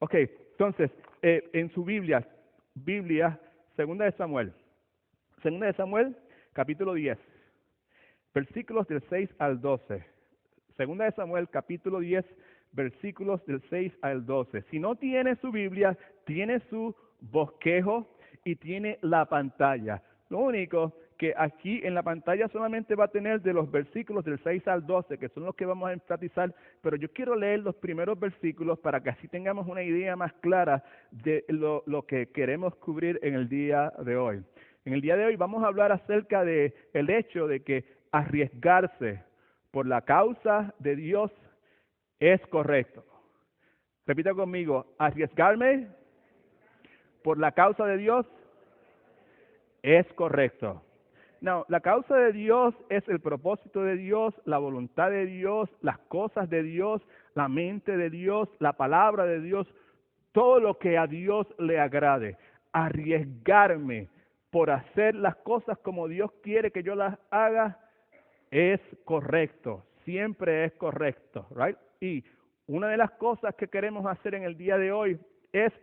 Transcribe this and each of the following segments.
Ok, entonces, en su Biblia, Segunda de Samuel, capítulo 10, versículos del 6 al 12. Segunda de Samuel, capítulo 10, versículos del 6 al 12. Si no tiene su Biblia, tiene su bosquejo y tiene la pantalla. Lo único que aquí en la pantalla solamente va a tener de los versículos del 6 al 12, que son los que vamos a enfatizar, pero yo quiero leer los primeros versículos para que así tengamos una idea más clara de lo que queremos cubrir en el día de hoy. En el día de hoy vamos a hablar acerca de el hecho de que arriesgarse por la causa de Dios es correcto. Repita conmigo, arriesgarme por la causa de Dios es correcto. No, la causa de Dios es el propósito de Dios, la voluntad de Dios, las cosas de Dios, la mente de Dios, la palabra de Dios, todo lo que a Dios le agrade. Arriesgarme por hacer las cosas como Dios quiere que yo las haga es correcto, siempre es correcto, right? Y una de las cosas que queremos hacer en el día de hoy es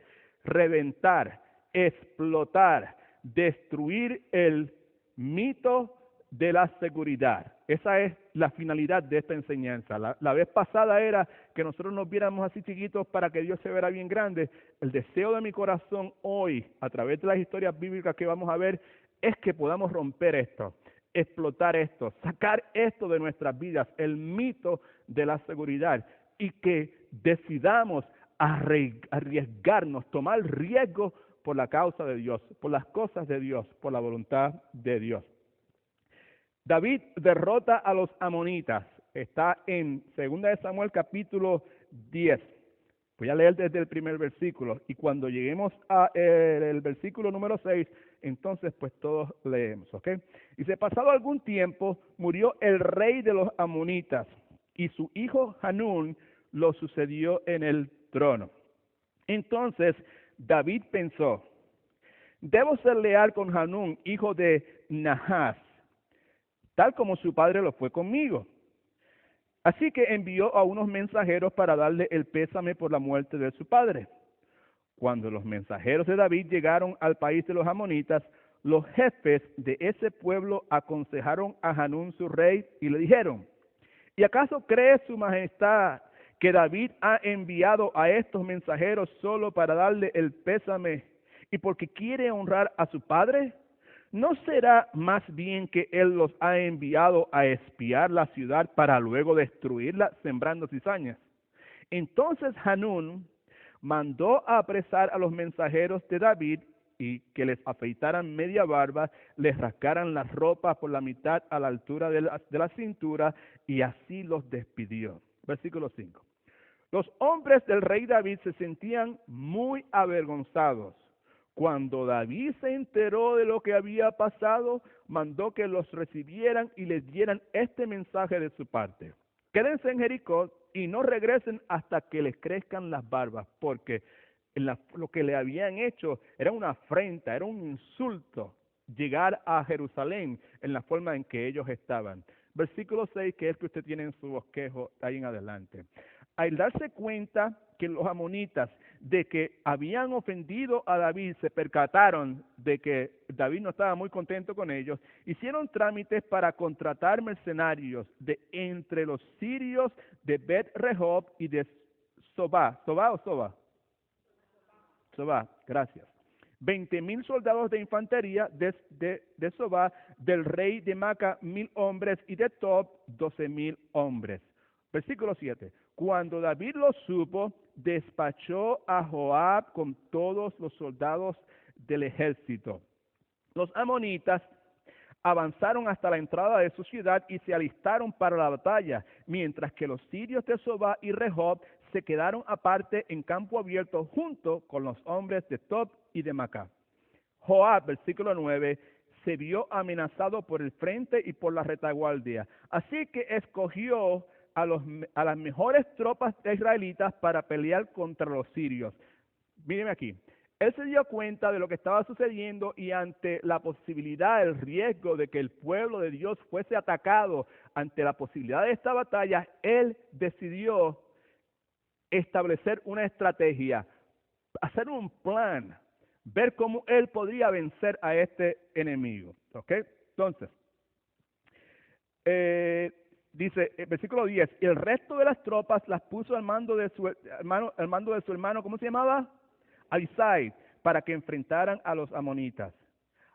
reventar, explotar, destruir el mito de la seguridad. Esa es la finalidad de esta enseñanza. La vez pasada era que nosotros nos viéramos así chiquitos para que Dios se viera bien grande. El deseo de mi corazón hoy, a través de las historias bíblicas que vamos a ver, es que podamos romper esto, explotar esto, sacar esto de nuestras vidas, el mito de la seguridad, y que decidamos arriesgarnos, tomar riesgo por la causa de Dios, por las cosas de Dios, por la voluntad de Dios. David derrota a los amonitas. Está en 2 de Samuel capítulo 10. Voy a leer desde el primer versículo. Y cuando lleguemos a el versículo número 6, entonces pues todos leemos, ¿ok? Dice, pasado algún tiempo, murió el rey de los amonitas, y su hijo Hanún lo sucedió en el trono. Entonces David pensó, debo ser leal con Hanún, hijo de Nahas, tal como su padre lo fue conmigo. Así que envió a unos mensajeros para darle el pésame por la muerte de su padre. Cuando los mensajeros de David llegaron al país de los amonitas, los jefes de ese pueblo aconsejaron a Hanún su rey y le dijeron, ¿y acaso cree su majestad que David ha enviado a estos mensajeros solo para darle el pésame y porque quiere honrar a su padre? ¿No será más bien que él los ha enviado a espiar la ciudad para luego destruirla sembrando cizañas? Entonces Hanún mandó a apresar a los mensajeros de David y que les afeitaran media barba, les rascaran las ropas por la mitad a la altura de la cintura y así los despidió. Versículo 5. Los hombres del rey David se sentían muy avergonzados. Cuando David se enteró de lo que había pasado, mandó que los recibieran y les dieran este mensaje de su parte. Quédense en Jericó y no regresen hasta que les crezcan las barbas, porque lo que le habían hecho era una afrenta, era un insulto llegar a Jerusalén en la forma en que ellos estaban. Versículo 6, que es el que usted tiene en su bosquejo ahí en adelante. Al darse cuenta que los amonitas de que habían ofendido a David, se percataron de que David no estaba muy contento con ellos, hicieron trámites para contratar mercenarios de entre los sirios de Bet-Rehob y de Sobá. ¿Sobá o Soba? Sobá, gracias. 20,000 soldados de infantería de Sobá, del rey de Maca 1,000 hombres y de Tob 12,000 hombres. Versículo 7. Cuando David lo supo, despachó a Joab con todos los soldados del ejército. Los amonitas avanzaron hasta la entrada de su ciudad y se alistaron para la batalla, mientras que los sirios de Sobá y Rehob se quedaron aparte en campo abierto junto con los hombres de Tob y de Maca. Joab, versículo 9, se vio amenazado por el frente y por la retaguardia, así que escogió a las mejores tropas israelitas para pelear contra los sirios. Mírenme aquí. Él se dio cuenta de lo que estaba sucediendo y ante la posibilidad, el riesgo de que el pueblo de Dios fuese atacado, ante la posibilidad de esta batalla, él decidió establecer una estrategia. hacer un plan, ver cómo él podría vencer a este enemigo. ¿Ok? Entonces, dice, versículo 10, y el resto de las tropas las puso al mando de su hermano, ¿cómo se llamaba? Abisai, para que enfrentaran a los amonitas.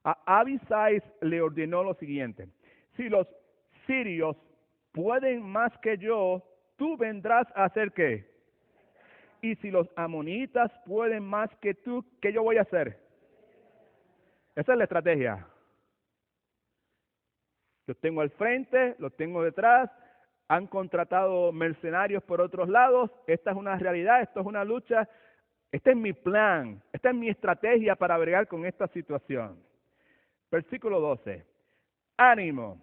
A Abisai le ordenó lo siguiente: si los sirios pueden más que yo, tú vendrás a hacer ¿qué? Y si los amonitas pueden más que tú, ¿qué yo voy a hacer? Esa es la estrategia. Los tengo al frente, los tengo detrás, han contratado mercenarios por otros lados, esta es una realidad, esto es una lucha, este es mi plan, esta es mi estrategia para bregar con esta situación. Versículo 12, ánimo,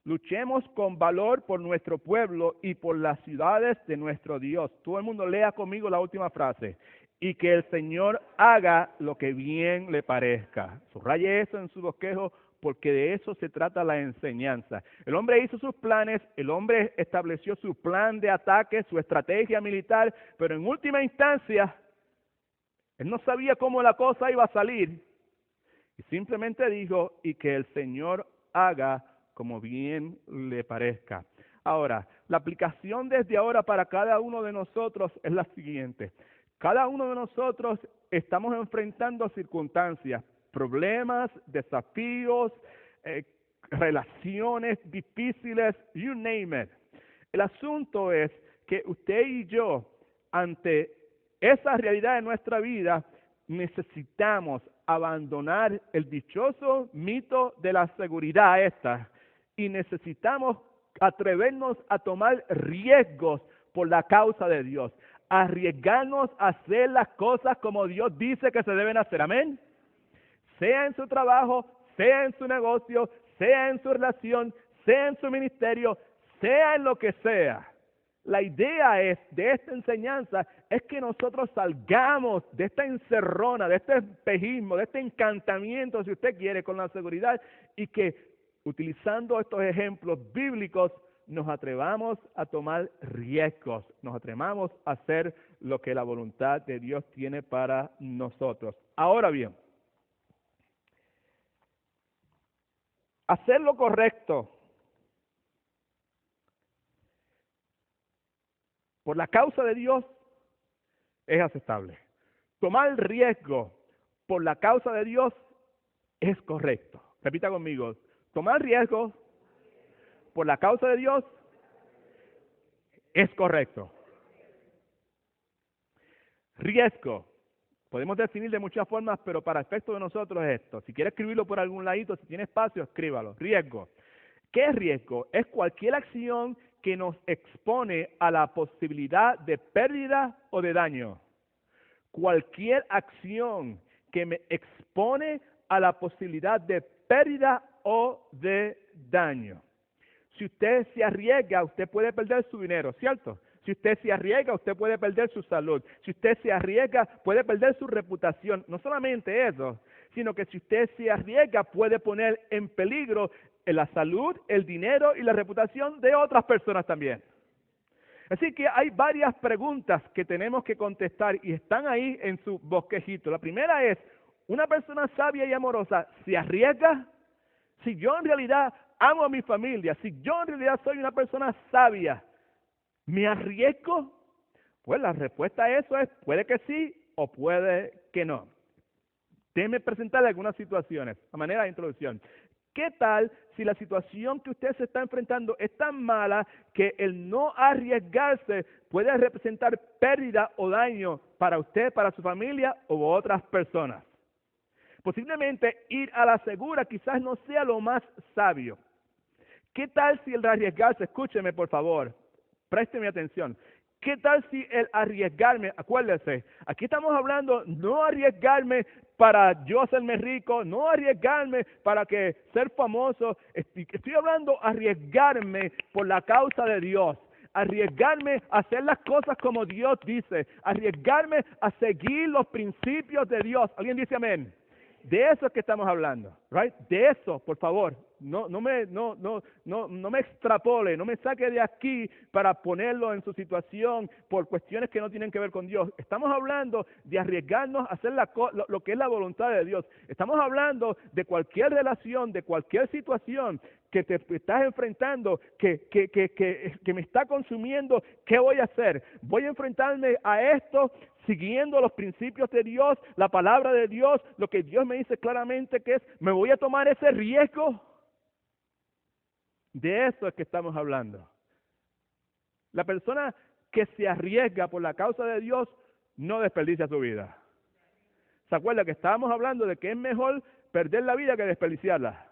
luchemos con valor por nuestro pueblo y por las ciudades de nuestro Dios. Todo el mundo lea conmigo la última frase. Y que el Señor haga lo que bien le parezca. Subraye eso en su bosquejo, porque de eso se trata la enseñanza. El hombre hizo sus planes, el hombre estableció su plan de ataque, su estrategia militar, pero en última instancia, él no sabía cómo la cosa iba a salir. Y simplemente dijo, y que el Señor haga como bien le parezca. Ahora, la aplicación desde ahora para cada uno de nosotros es la siguiente. Cada uno de nosotros estamos enfrentando circunstancias, problemas, desafíos, relaciones difíciles, you name it. El asunto es que usted y yo, ante esa realidad de nuestra vida, necesitamos abandonar el dichoso mito de la seguridad esta y necesitamos atrevernos a tomar riesgos por la causa de Dios, arriesgarnos a hacer las cosas como Dios dice que se deben hacer, amén. Sea en su trabajo, sea en su negocio, sea en su relación, sea en su ministerio, sea en lo que sea. La idea de esta enseñanza es que nosotros salgamos de esta encerrona, de este espejismo, de este encantamiento, si usted quiere, con la seguridad, y que utilizando estos ejemplos bíblicos nos atrevamos a tomar riesgos, nos atrevamos a hacer lo que la voluntad de Dios tiene para nosotros. Ahora bien, hacer lo correcto por la causa de Dios es aceptable. Tomar riesgo por la causa de Dios es correcto. Repita conmigo, tomar riesgo por la causa de Dios es correcto. Riesgo, podemos definir de muchas formas, pero para efecto de nosotros es esto. Si quiere escribirlo por algún ladito, si tiene espacio, escríbalo. Riesgo. ¿Qué es riesgo? Es cualquier acción que nos expone a la posibilidad de pérdida o de daño. Cualquier acción que me expone a la posibilidad de pérdida o de daño. Si usted se arriesga, usted puede perder su dinero, ¿cierto? Si usted se arriesga, usted puede perder su salud. Si usted se arriesga, puede perder su reputación. No solamente eso, sino que si usted se arriesga, puede poner en peligro la salud, el dinero y la reputación de otras personas también. Así que hay varias preguntas que tenemos que contestar y están ahí en su bosquejito. La primera es, ¿una persona sabia y amorosa se arriesga? Si yo en realidad amo a mi familia, si yo en realidad soy una persona sabia, ¿me arriesgo? Pues la respuesta a eso es, puede que sí o puede que no. Déjeme presentarle algunas situaciones a manera de introducción. ¿Qué tal si la situación que usted se está enfrentando es tan mala que el no arriesgarse puede representar pérdida o daño para usted, para su familia u otras personas? Posiblemente ir a la segura quizás no sea lo más sabio. ¿Qué tal si el arriesgarse, escúcheme por favor, présteme atención, qué tal si el arriesgarme, acuérdese, aquí estamos hablando no arriesgarme para yo hacerme rico, no arriesgarme para que ser famoso, estoy hablando arriesgarme por la causa de Dios, arriesgarme a hacer las cosas como Dios dice, arriesgarme a seguir los principios de Dios. ¿Alguien dice amén? De eso es que estamos hablando, right? De eso, por favor, no me extrapole, no me saque de aquí para ponerlo en su situación por cuestiones que no tienen que ver con Dios. Estamos hablando de arriesgarnos a hacer lo que es la voluntad de Dios. Estamos hablando de cualquier relación, de cualquier situación que te estás enfrentando, que me está consumiendo. ¿Qué voy a hacer? Voy a enfrentarme a esto siguiendo los principios de Dios, la palabra de Dios, lo que Dios me dice claramente que es, ¿me voy a tomar ese riesgo? De eso es que estamos hablando. La persona que se arriesga por la causa de Dios no desperdicia su vida. ¿Se acuerda que estábamos hablando de que es mejor perder la vida que desperdiciarla?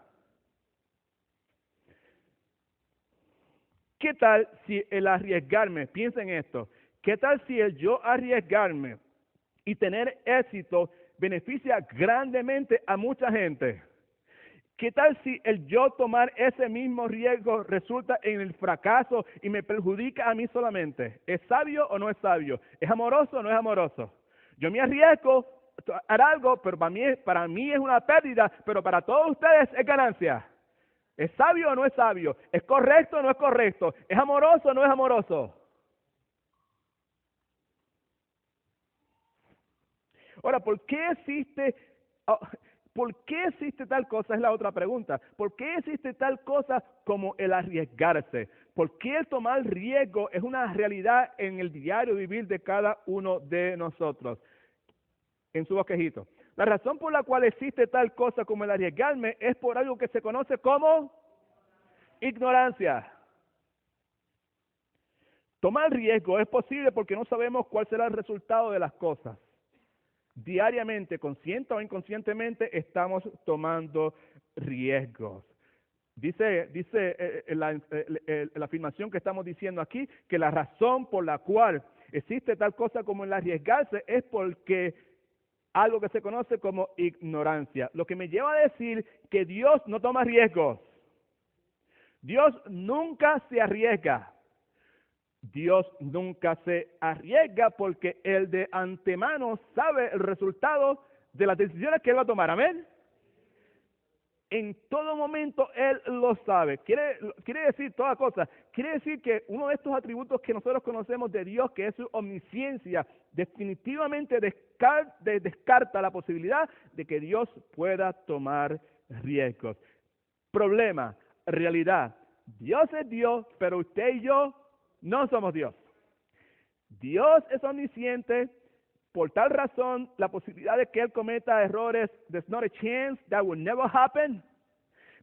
¿Qué tal si el arriesgarme, piensen en esto, qué tal si el yo arriesgarme y tener éxito beneficia grandemente a mucha gente? ¿Qué tal si el yo tomar ese mismo riesgo resulta en el fracaso y me perjudica a mí solamente? ¿Es sabio o no es sabio? ¿Es amoroso o no es amoroso? Yo me arriesgo a hacer algo, pero para mí es una pérdida, pero para todos ustedes es ganancia. ¿Es sabio o no es sabio? ¿Es correcto o no es correcto? ¿Es amoroso o no es amoroso? Ahora, ¿por qué existe tal cosa? Es la otra pregunta. ¿Por qué existe tal cosa como el arriesgarse? ¿Por qué el tomar riesgo es una realidad en el diario vivir de cada uno de nosotros? En su bosquejito. La razón por la cual existe tal cosa como el arriesgarme es por algo que se conoce como ignorancia. Tomar riesgo es posible porque no sabemos cuál será el resultado de las cosas. Diariamente, consciente o inconscientemente, estamos tomando riesgos. Dice la afirmación que estamos diciendo aquí, que la razón por la cual existe tal cosa como el arriesgarse es porque algo que se conoce como ignorancia. Lo que me lleva a decir que Dios no toma riesgos. Dios nunca se arriesga. Dios nunca se arriesga porque Él de antemano sabe el resultado de las decisiones que Él va a tomar. Amén. En todo momento Él lo sabe. Quiere decir toda cosa. Quiere decir que uno de estos atributos que nosotros conocemos de Dios, que es su omnisciencia, definitivamente descarta la posibilidad de que Dios pueda tomar riesgos. Problema, realidad. Dios es Dios, pero usted y yo no somos Dios. Dios es omnisciente. Por tal razón, la posibilidad de que Él cometa errores, there's not a chance, that will never happen.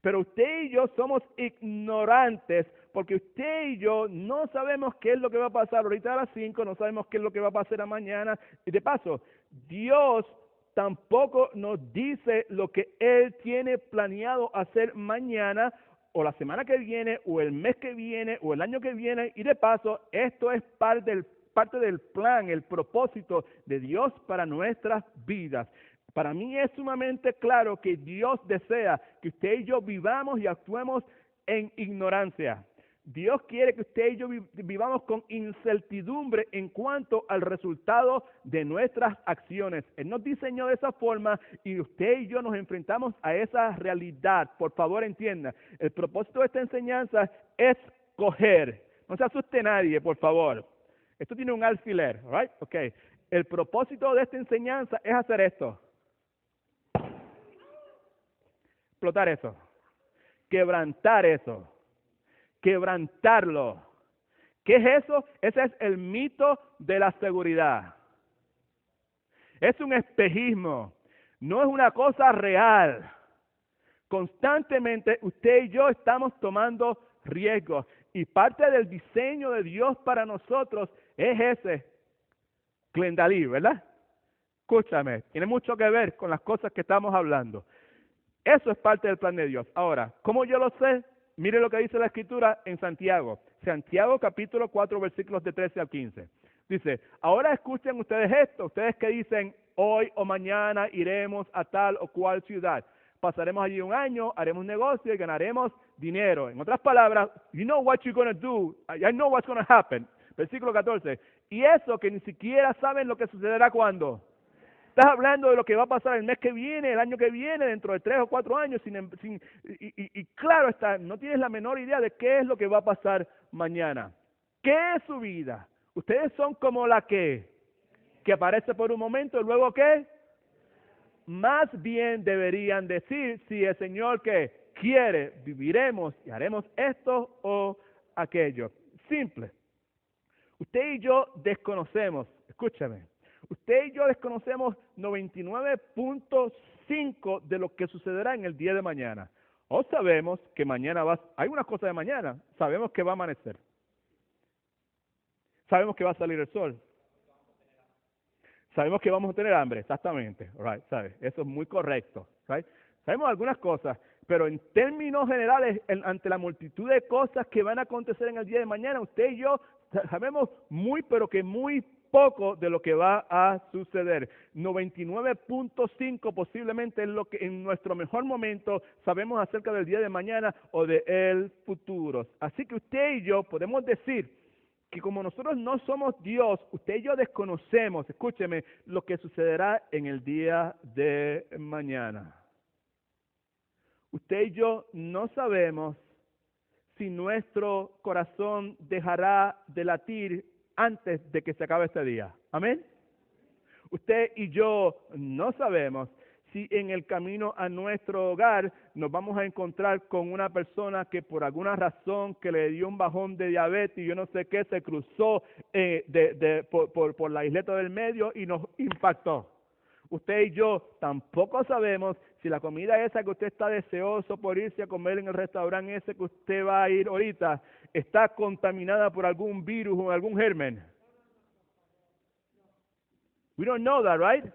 Pero usted y yo somos ignorantes, porque usted y yo no sabemos qué es lo que va a pasar ahorita a las 5, no sabemos qué es lo que va a pasar mañana. Y de paso, Dios tampoco nos dice lo que Él tiene planeado hacer mañana, o la semana que viene, o el mes que viene, o el año que viene. Y de paso, esto es parte del plan, el propósito de Dios para nuestras vidas. Para mí es sumamente claro que Dios desea que usted y yo vivamos y actuemos en ignorancia. Dios quiere que usted y yo vivamos con incertidumbre en cuanto al resultado de nuestras acciones. Él nos diseñó de esa forma y usted y yo nos enfrentamos a esa realidad. Por favor, entienda, el propósito de esta enseñanza es coger. No se asuste nadie, por favor. Esto tiene un alfiler, right? Okay. El propósito de esta enseñanza es hacer esto. Explotar eso. Quebrantar eso. Quebrantarlo. ¿Qué es eso? Ese es el mito de la seguridad. Es un espejismo. No es una cosa real. Constantemente usted y yo estamos tomando riesgos. Y parte del diseño de Dios para nosotros es ese. Glendalí, ¿verdad? Escúchame, tiene mucho que ver con las cosas que estamos hablando. Eso es parte del plan de Dios. Ahora, ¿cómo yo lo sé? Mire lo que dice la Escritura en Santiago. Santiago capítulo 4, versículos de 13 al 15. Dice, ahora escuchen ustedes esto, ustedes que dicen, hoy o mañana iremos a tal o cual ciudad. Pasaremos allí un año, haremos negocio y ganaremos dinero. En otras palabras, you know what you're going to do, I know what's going to happen. Versículo 14. Y eso que ni siquiera saben lo que sucederá cuando. Estás hablando de lo que va a pasar el mes que viene, el año que viene, dentro de 3 o 4 años, y claro está, no tienes la menor idea de qué es lo que va a pasar mañana. ¿Qué es su vida? Ustedes son como la que aparece por un momento y luego ¿qué? Más bien deberían decir, si el Señor que quiere, viviremos y haremos esto o aquello. Simple. Usted y yo desconocemos, escúchame, usted y yo desconocemos 99.5 de lo que sucederá en el día de mañana. O sabemos que mañana hay una cosa de mañana, sabemos que va a amanecer. Sabemos que va a salir el sol. Sabemos que vamos a tener hambre, exactamente, right, ¿sabes? Eso es muy correcto, right? Sabemos algunas cosas, pero en términos generales, ante la multitud de cosas que van a acontecer en el día de mañana, usted y yo sabemos pero que muy poco de lo que va a suceder. 99.5 posiblemente es lo que en nuestro mejor momento sabemos acerca del día de mañana o del futuro. Así que usted y yo podemos decir que como nosotros no somos Dios, usted y yo desconocemos, escúcheme, lo que sucederá en el día de mañana. Usted y yo no sabemos si nuestro corazón dejará de latir antes de que se acabe este día. Amén. Usted y yo no sabemos si en el camino a nuestro hogar nos vamos a encontrar con una persona que por alguna razón que le dio un bajón de diabetes y yo no sé qué, se cruzó por la isleta del medio y nos impactó. Usted y yo tampoco sabemos si la comida esa que usted está deseoso por irse a comer en el restaurante ese que usted va a ir ahorita está contaminada por algún virus o algún germen. We don't know that, right?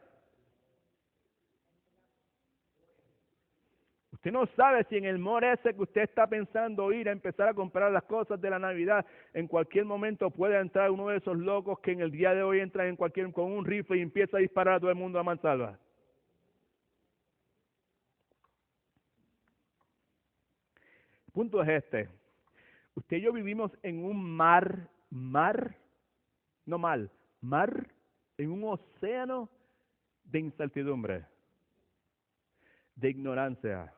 Usted no sabe si en el mall ese que usted está pensando ir a empezar a comprar las cosas de la Navidad, en cualquier momento puede entrar uno de esos locos que en el día de hoy entran con un rifle y empieza a disparar a todo el mundo a mansalva. El punto es este. Usted y yo vivimos en un mar, en un océano de incertidumbre, de ignorancia.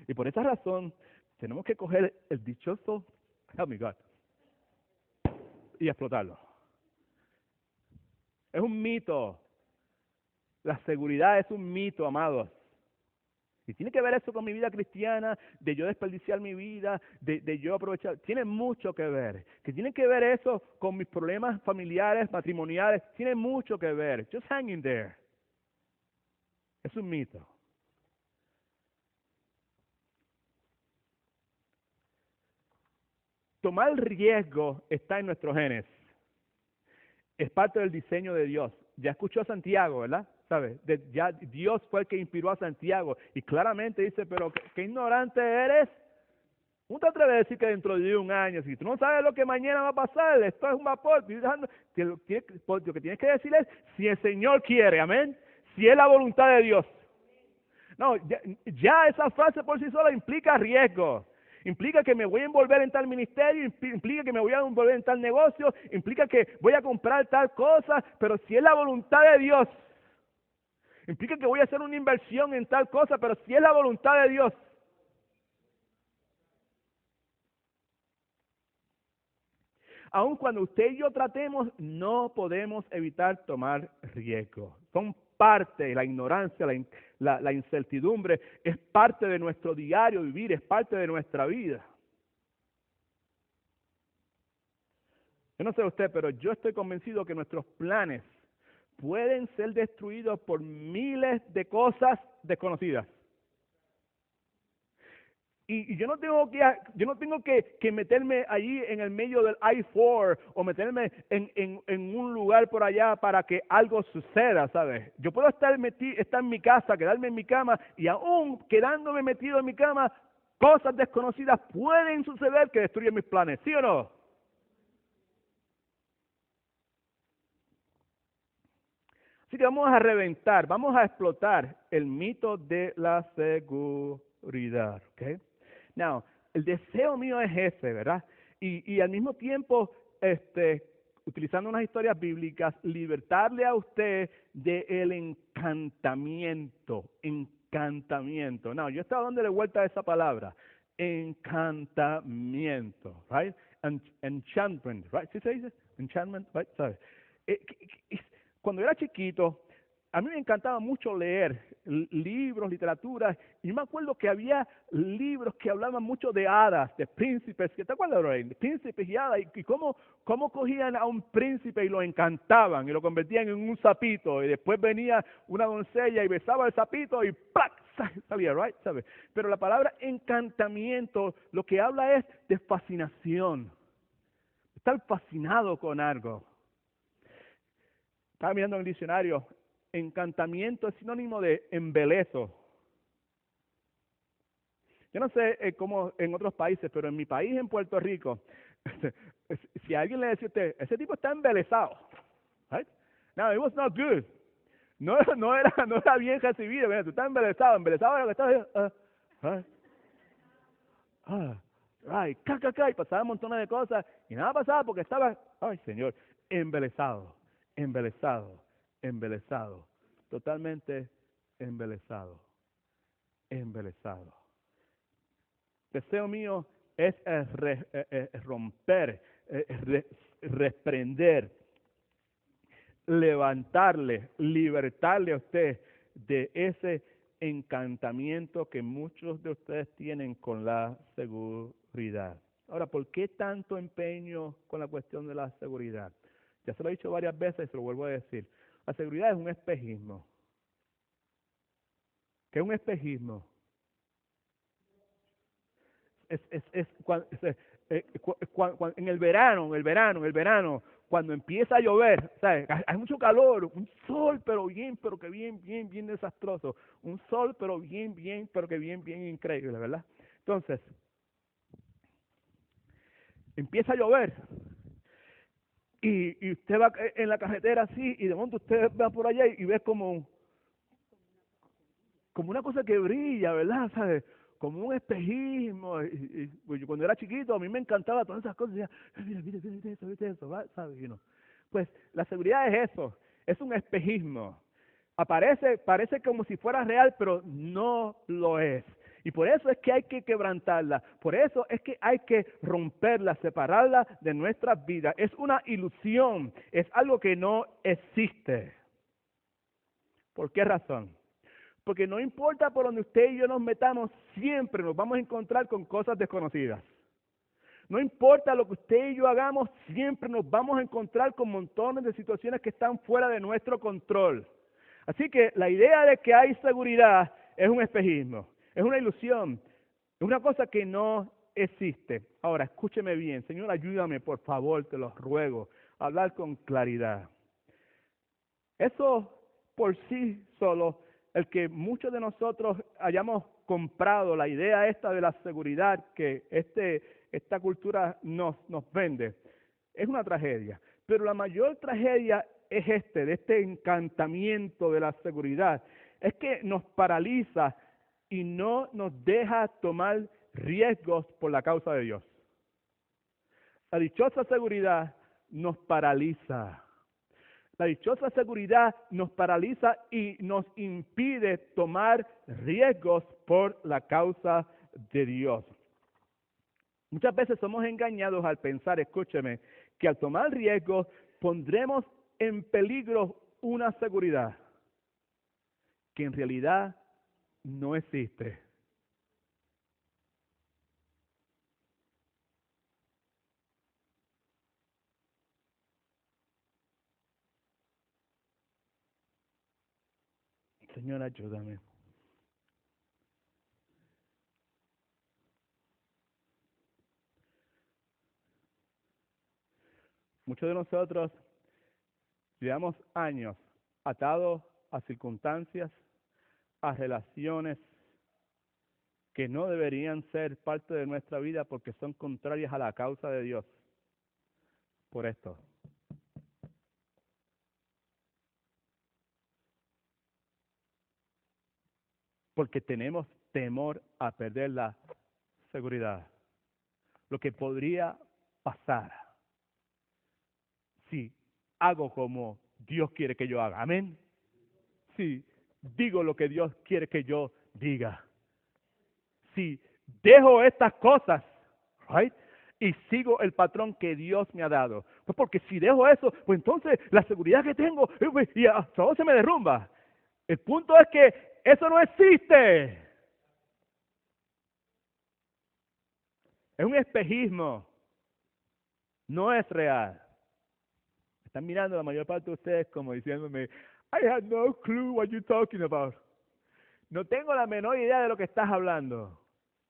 Y por esa razón, tenemos que coger el dichoso, help me God, y explotarlo. Es un mito. La seguridad es un mito, amados. Y tiene que ver eso con mi vida cristiana, de yo desperdiciar mi vida, de yo aprovechar. Tiene mucho que ver. Que tiene que ver eso con mis problemas familiares, matrimoniales. Tiene mucho que ver. Just hang in there. Es un mito. Tomar riesgo está en nuestros genes. Es parte del diseño de Dios. Ya escuchó a Santiago, ¿verdad? ¿Sabes? Ya Dios fue el que inspiró a Santiago. Y claramente dice, pero qué ignorante eres. ¿Cómo te atreves a decir que dentro de un año, si tú no sabes lo que mañana va a pasar, esto es un vapor? Lo que tienes que decir es, si el Señor quiere, amén. Si es la voluntad de Dios. No, ya esa frase por sí sola implica riesgo. Implica que me voy a envolver en tal ministerio, implica que me voy a envolver en tal negocio, implica que voy a comprar tal cosa, pero si es la voluntad de Dios, implica que voy a hacer una inversión en tal cosa, pero si es la voluntad de Dios. Aun cuando usted y yo tratemos, no podemos evitar tomar riesgo. Son parte, la ignorancia, la incertidumbre, es parte de nuestro diario vivir, es parte de nuestra vida. Yo no sé usted, pero yo estoy convencido que nuestros planes pueden ser destruidos por miles de cosas desconocidas. Y yo no tengo que meterme allí en el medio del I-4 o meterme en un lugar por allá para que algo suceda, ¿sabes? Yo puedo estar en mi casa, quedarme en mi cama y aún quedándome metido en mi cama, cosas desconocidas pueden suceder que destruyen mis planes, ¿sí o no? Así que vamos a reventar, vamos a explotar el mito de la seguridad, ¿ok? Now, el deseo mío es ese, ¿verdad? Y al mismo tiempo, utilizando unas historias bíblicas, libertarle a usted del encantamiento. Encantamiento. No, yo estaba dándole vuelta a esa palabra. Encantamiento, right? Enchantment, right? ¿Sí se dice? Enchantment, right? ¿Sabes? Cuando era chiquito, a mí me encantaba mucho leer libros, literatura, y me acuerdo que había libros que hablaban mucho de hadas, de príncipes, ¿te acuerdas, Lorraine? De príncipes y hadas, y cómo cogían a un príncipe y lo encantaban, y lo convertían en un sapito, y después venía una doncella y besaba el sapito, y ¡plac! Salía, right? ¿Sabes? Pero la palabra encantamiento lo que habla es de fascinación, estar fascinado con algo. Estaba mirando en el diccionario, encantamiento es sinónimo de embelezo. Yo no sé cómo en otros países, pero en mi país, en Puerto Rico, si alguien le decía a usted, ese tipo está embelesado, right? No, it was not good. No era bien recibido. Mira, tú estás embelesado era lo que estás right, y pasaba un montón de cosas y nada pasaba porque estaba, ay Señor, embelesado, totalmente embelesado. Deseo mío es romper, reprender, levantarle, libertarle a usted de ese encantamiento que muchos de ustedes tienen con la seguridad. Ahora, ¿por qué tanto empeño con la cuestión de la seguridad? Ya se lo he dicho varias veces y se lo vuelvo a decir. La seguridad es un espejismo. ¿Qué es un espejismo? En el verano, cuando empieza a llover, ¿sabes? Hay mucho calor, un sol, pero que bien desastroso. Un sol, pero que bien increíble, ¿verdad? Entonces, empieza a llover y usted va en la carretera así y de momento usted va por allá y ve como una cosa que brilla, ¿verdad? ¿Sabes? Como un espejismo. Pues yo cuando era chiquito a mí me encantaba todas esas cosas. Decía, viste eso, ¿va? ¿Sabes? Pues la seguridad es eso, es un espejismo. Parece como si fuera real, pero no lo es. Y por eso es que hay que quebrantarla, por eso es que hay que romperla, separarla de nuestras vidas. Es una ilusión, es algo que no existe. ¿Por qué razón? Porque no importa por donde usted y yo nos metamos, siempre nos vamos a encontrar con cosas desconocidas. No importa lo que usted y yo hagamos, siempre nos vamos a encontrar con montones de situaciones que están fuera de nuestro control. Así que la idea de que hay seguridad es un espejismo, es una ilusión, es una cosa que no existe. Ahora, escúcheme bien, Señor, ayúdame, por favor, te lo ruego, a hablar con claridad. Eso por sí solo, el que muchos de nosotros hayamos comprado la idea esta de la seguridad que esta cultura nos vende, es una tragedia. Pero la mayor tragedia es de este encantamiento de la seguridad, es que nos paraliza y no nos deja tomar riesgos por la causa de Dios. La dichosa seguridad nos paraliza. La dichosa seguridad nos paraliza y nos impide tomar riesgos por la causa de Dios. Muchas veces somos engañados al pensar, escúcheme, que al tomar riesgos pondremos en peligro una seguridad que en realidad no existe. Señor, ayúdame. Muchos de nosotros llevamos años atados a circunstancias, a relaciones que no deberían ser parte de nuestra vida porque son contrarias a la causa de Dios. Por esto. Porque tenemos temor a perder la seguridad. Lo que podría pasar si hago como Dios quiere que yo haga. Amén. Si digo lo que Dios quiere que yo diga. Si dejo estas cosas, right, y sigo el patrón que Dios me ha dado. Pues porque si dejo eso, pues entonces la seguridad que tengo, y todo se me derrumba. El punto es que eso no existe. Es un espejismo. No es real. Están mirando la mayor parte de ustedes como diciéndome, I had no clue what you're talking about. No tengo la menor idea de lo que estás hablando.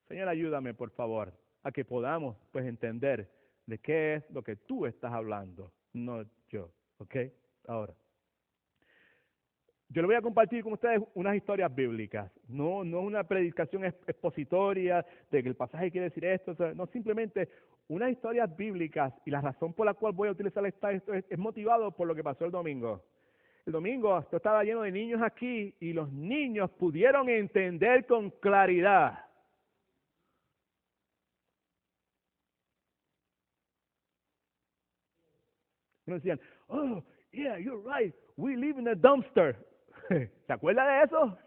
Señor, ayúdame, por favor, a que podamos pues entender de qué es lo que tú estás hablando, no yo. ¿Ok? Ahora, yo le voy a compartir con ustedes unas historias bíblicas. No una predicación expositoria de que el pasaje quiere decir esto. No, simplemente unas historias bíblicas. Y la razón por la cual voy a utilizar esto es motivado por lo que pasó el domingo. El domingo esto estaba lleno de niños aquí y los niños pudieron entender con claridad. Nos decían, oh, yeah, you're right, we live in a dumpster. ¿Se acuerda de eso?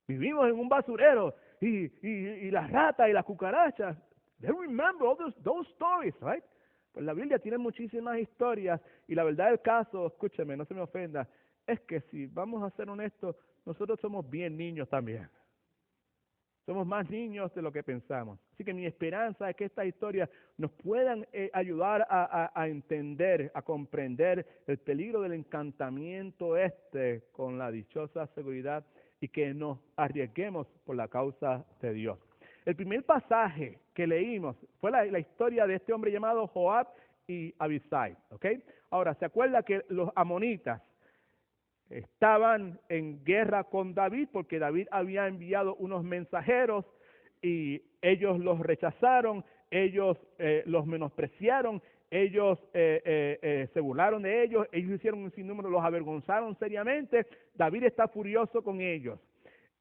Vivimos en un basurero y las ratas y las cucarachas. They remember all those stories, right? Pues la Biblia tiene muchísimas historias y la verdad del caso, escúcheme, no se me ofenda, es que si vamos a ser honestos, nosotros somos bien niños también. Somos más niños de lo que pensamos. Así que mi esperanza es que estas historias nos puedan ayudar a entender, a comprender el peligro del encantamiento con la dichosa seguridad y que nos arriesguemos por la causa de Dios. El primer pasaje que leímos fue la historia de este hombre llamado Joab y Abisai. ¿Okay? Ahora, ¿se acuerda que los amonitas estaban en guerra con David porque David había enviado unos mensajeros y ellos los rechazaron, ellos los menospreciaron, ellos se burlaron de ellos hicieron un sinnúmero, los avergonzaron seriamente? David está furioso con ellos.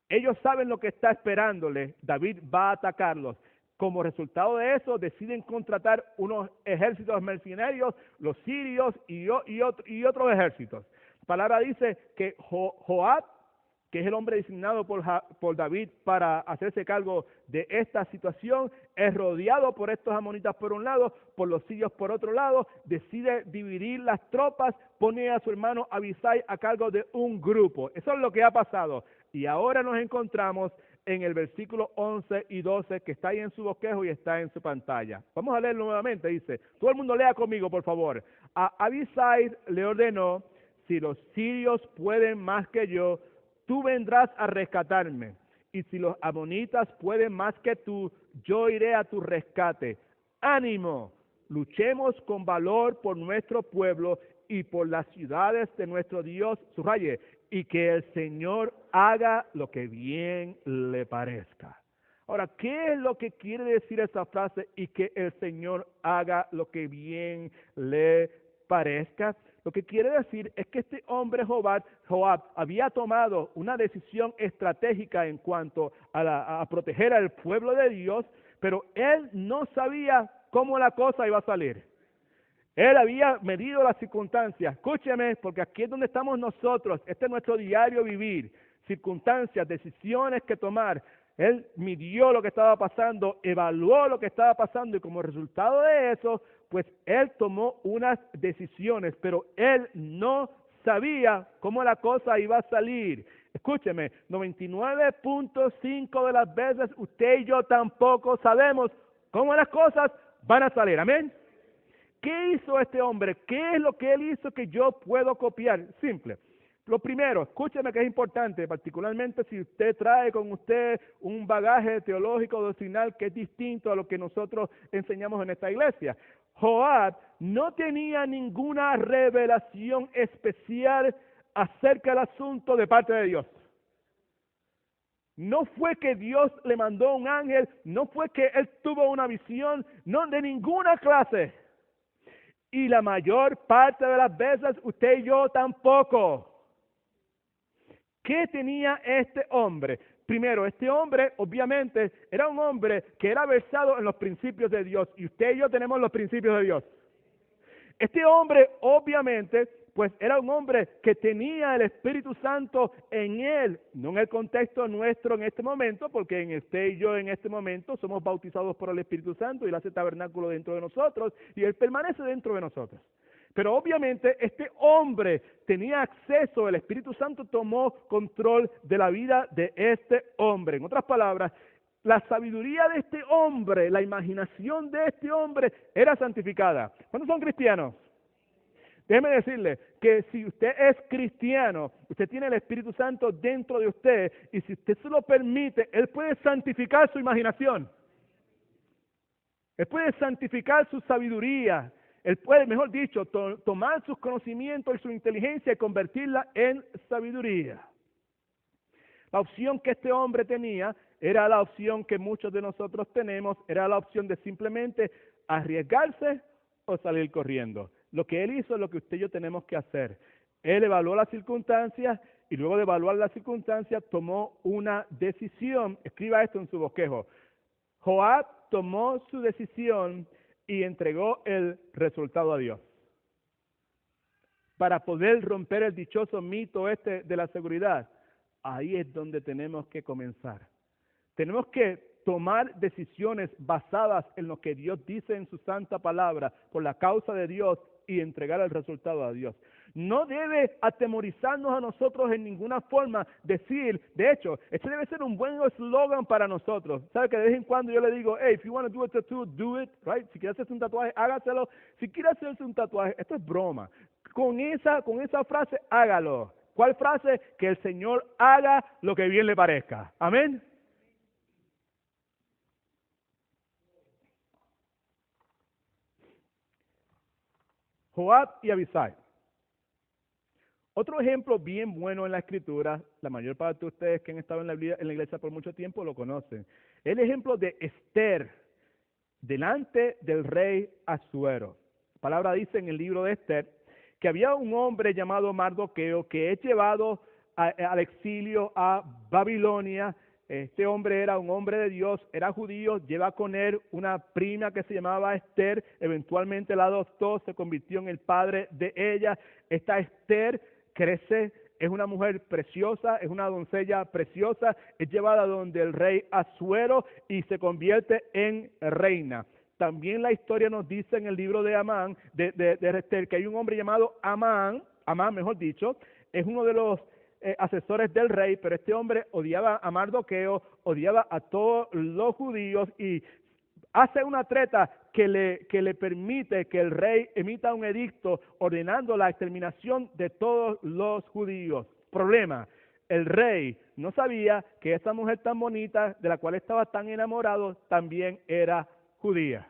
Ellos saben lo que está esperándole. David va a atacarlos. Como resultado de eso, deciden contratar unos ejércitos mercenarios, los sirios y otros ejércitos. La palabra dice que Joab, que es el hombre designado por David para hacerse cargo de esta situación, es rodeado por estos amonitas por un lado, por los sirios por otro lado, decide dividir las tropas, pone a su hermano Abisai a cargo de un grupo. Eso es lo que ha pasado. Y ahora nos encontramos en el versículo 11 y 12 que está ahí en su bosquejo y está en su pantalla. Vamos a leerlo nuevamente, dice, todo el mundo lea conmigo, por favor. A Abisai le ordenó, si los sirios pueden más que yo, tú vendrás a rescatarme. Y si los amonitas pueden más que tú, yo iré a tu rescate. ¡Ánimo! Luchemos con valor por nuestro pueblo y por las ciudades de nuestro Dios, subraye, y que el Señor haga lo que bien le parezca. Ahora, ¿qué es lo que quiere decir esta frase? Y que el Señor haga lo que bien le parezca. Lo que quiere decir es que este hombre Joab había tomado una decisión estratégica en cuanto a proteger al pueblo de Dios, pero él no sabía cómo la cosa iba a salir. Él había medido las circunstancias. Escúcheme, porque aquí es donde estamos nosotros. Este es nuestro diario vivir. Circunstancias, decisiones que tomar. Él midió lo que estaba pasando, evaluó lo que estaba pasando y como resultado de eso, pues él tomó unas decisiones, pero él no sabía cómo la cosa iba a salir. Escúcheme, 99.5 de las veces usted y yo tampoco sabemos cómo las cosas van a salir. Amén. ¿Qué hizo este hombre? ¿Qué es lo que él hizo que yo puedo copiar? Simple. Lo primero, escúcheme que es importante, particularmente si usted trae con usted un bagaje teológico doctrinal que es distinto a lo que nosotros enseñamos en esta iglesia. Joab no tenía ninguna revelación especial acerca del asunto de parte de Dios. No fue que Dios le mandó un ángel, no fue que él tuvo una visión, no de ninguna clase. Y la mayor parte de las veces usted y yo tampoco. ¿Qué tenía este hombre? Primero, este hombre obviamente era un hombre que era versado en los principios de Dios. Y usted y yo tenemos los principios de Dios. Este hombre, obviamente, pues era un hombre que tenía el Espíritu Santo en él, no en el contexto nuestro en este momento, porque en usted y yo en este momento somos bautizados por el Espíritu Santo y él hace tabernáculo dentro de nosotros y él permanece dentro de nosotros. Pero obviamente este hombre tenía acceso, el Espíritu Santo tomó control de la vida de este hombre. En otras palabras, la sabiduría de este hombre, la imaginación de este hombre era santificada. ¿Cuántos son cristianos? Déjeme decirle que si usted es cristiano, usted tiene el Espíritu Santo dentro de usted y si usted se lo permite, Él puede santificar su imaginación. Él puede santificar su sabiduría. Él puede, mejor dicho, tomar sus conocimientos y su inteligencia y convertirla en sabiduría. La opción que este hombre tenía era la opción que muchos de nosotros tenemos, era la opción de simplemente arriesgarse o salir corriendo. Lo que él hizo es lo que usted y yo tenemos que hacer. Él evaluó las circunstancias y luego de evaluar las circunstancias tomó una decisión. Escriba esto en su bosquejo. Joab tomó su decisión y entregó el resultado a Dios. Para poder romper el dichoso mito este de la seguridad, ahí es donde tenemos que comenzar. Tenemos que tomar decisiones basadas en lo que Dios dice en su santa palabra por la causa de Dios y entregar el resultado a Dios. No debe atemorizarnos a nosotros en ninguna forma decir, de hecho, este debe ser un buen eslogan para nosotros. ¿Sabe que de vez en cuando yo le digo, hey, if you want to do a tattoo, do it, right? Si quieres hacerse un tatuaje, hágaselo. Si quieres hacerse un tatuaje, esto es broma. Con esa frase, hágalo. ¿Cuál frase? Que el Señor haga lo que bien le parezca. Amén. Joab y Abisai. Otro ejemplo bien bueno en la Escritura, la mayor parte de ustedes que han estado en la iglesia por mucho tiempo lo conocen. El ejemplo de Esther delante del rey Asuero. La palabra dice en el libro de Esther que había un hombre llamado Mardoqueo que es llevado al exilio a Babilonia. Este hombre era un hombre de Dios, era judío, lleva con él una prima que se llamaba Esther, eventualmente la adoptó, se convirtió en el padre de ella. Esta Esther crece, es una mujer preciosa, es una doncella preciosa, es llevada donde el rey Asuero y se convierte en reina. También la historia nos dice en el libro de Amán, de Esther, que hay un hombre llamado Amán, mejor dicho, es uno de los asesores del rey, pero este hombre odiaba a Mardoqueo, odiaba a todos los judíos y hace una treta que le permite que el rey emita un edicto ordenando la exterminación de todos los judíos. Problema, el rey no sabía que esa mujer tan bonita, de la cual estaba tan enamorado, también era judía.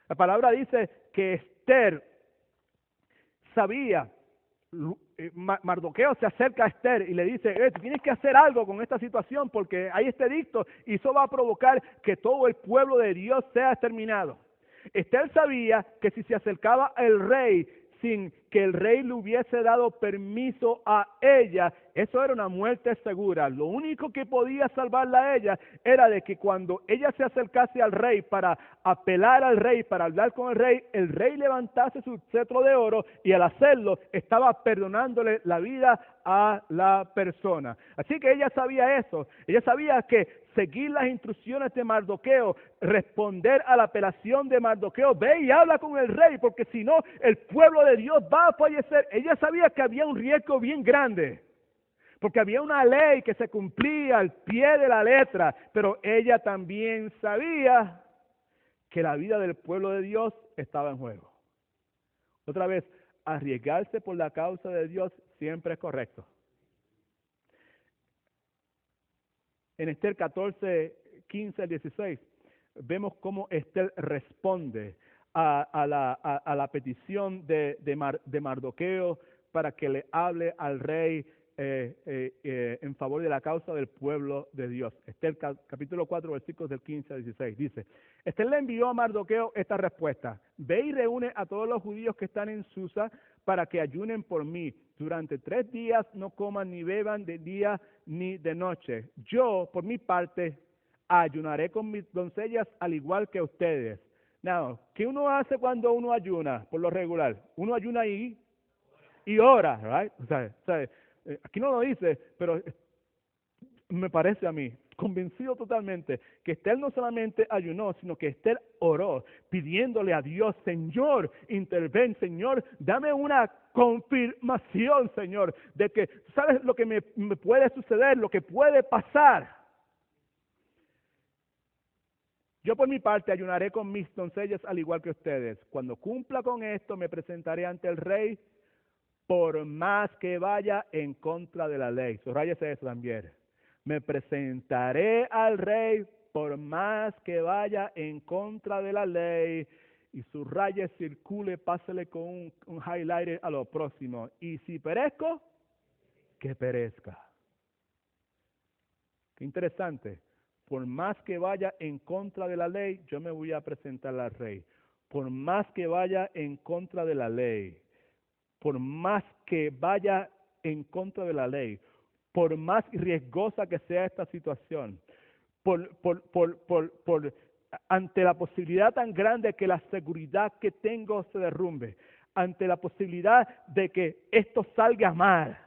La palabra dice que Esther sabía. Mardoqueo se acerca a Esther y le dice, tienes que hacer algo con esta situación porque hay este edicto y eso va a provocar que todo el pueblo de Dios sea exterminado. Esther sabía que si se acercaba al rey sin que el rey le hubiese dado permiso a ella, eso era una muerte segura. Lo único que podía salvarla a ella era de que cuando ella se acercase al rey para apelar al rey, para hablar con el rey levantase su cetro de oro y al hacerlo estaba perdonándole la vida a la persona. Así que ella sabía eso. Ella sabía que seguir las instrucciones de Mardoqueo, responder a la apelación de Mardoqueo, ve y habla con el rey, porque si no, el pueblo de Dios va a fallecer. Ella sabía que había un riesgo bien grande, porque había una ley que se cumplía al pie de la letra, pero ella también sabía que la vida del pueblo de Dios estaba en juego. Otra vez, arriesgarse por la causa de Dios siempre es correcto. En Esther 14, 15 al 16, vemos cómo Esther responde a la petición de Mardoqueo para que le hable al rey en favor de la causa del pueblo de Dios. Esther capítulo 4, versículos del 15 al 16, dice, Esther le envió a Mardoqueo esta respuesta, ve y reúne a todos los judíos que están en Susa para que ayunen por mí. Durante 3 días no coman ni beban de día ni de noche. Yo, por mi parte, ayunaré con mis doncellas al igual que ustedes. Now, ¿qué uno hace cuando uno ayuna? Por lo regular, uno ayuna y ora, right? Aquí no lo dice, pero me parece a mí, convencido totalmente, que Esther no solamente ayunó, sino que Esther oró, pidiéndole a Dios, Señor, interven, Señor, dame una confirmación, Señor, de que, ¿sabes lo que me puede suceder, lo que puede pasar? Yo por mi parte ayunaré con mis doncellas al igual que ustedes. Cuando cumpla con esto, me presentaré ante el rey, por más que vaya en contra de la ley. Subrayese eso también. Me presentaré al rey por más que vaya en contra de la ley. Y subraye, circule, pásele con un highlighter a lo próximo. Y si perezco, que perezca. Qué interesante. Por más que vaya en contra de la ley, yo me voy a presentar al rey. Por más que vaya en contra de la ley, por más que vaya en contra de la ley, por más riesgosa que sea esta situación, ante la posibilidad tan grande que la seguridad que tengo se derrumbe, ante la posibilidad de que esto salga mal.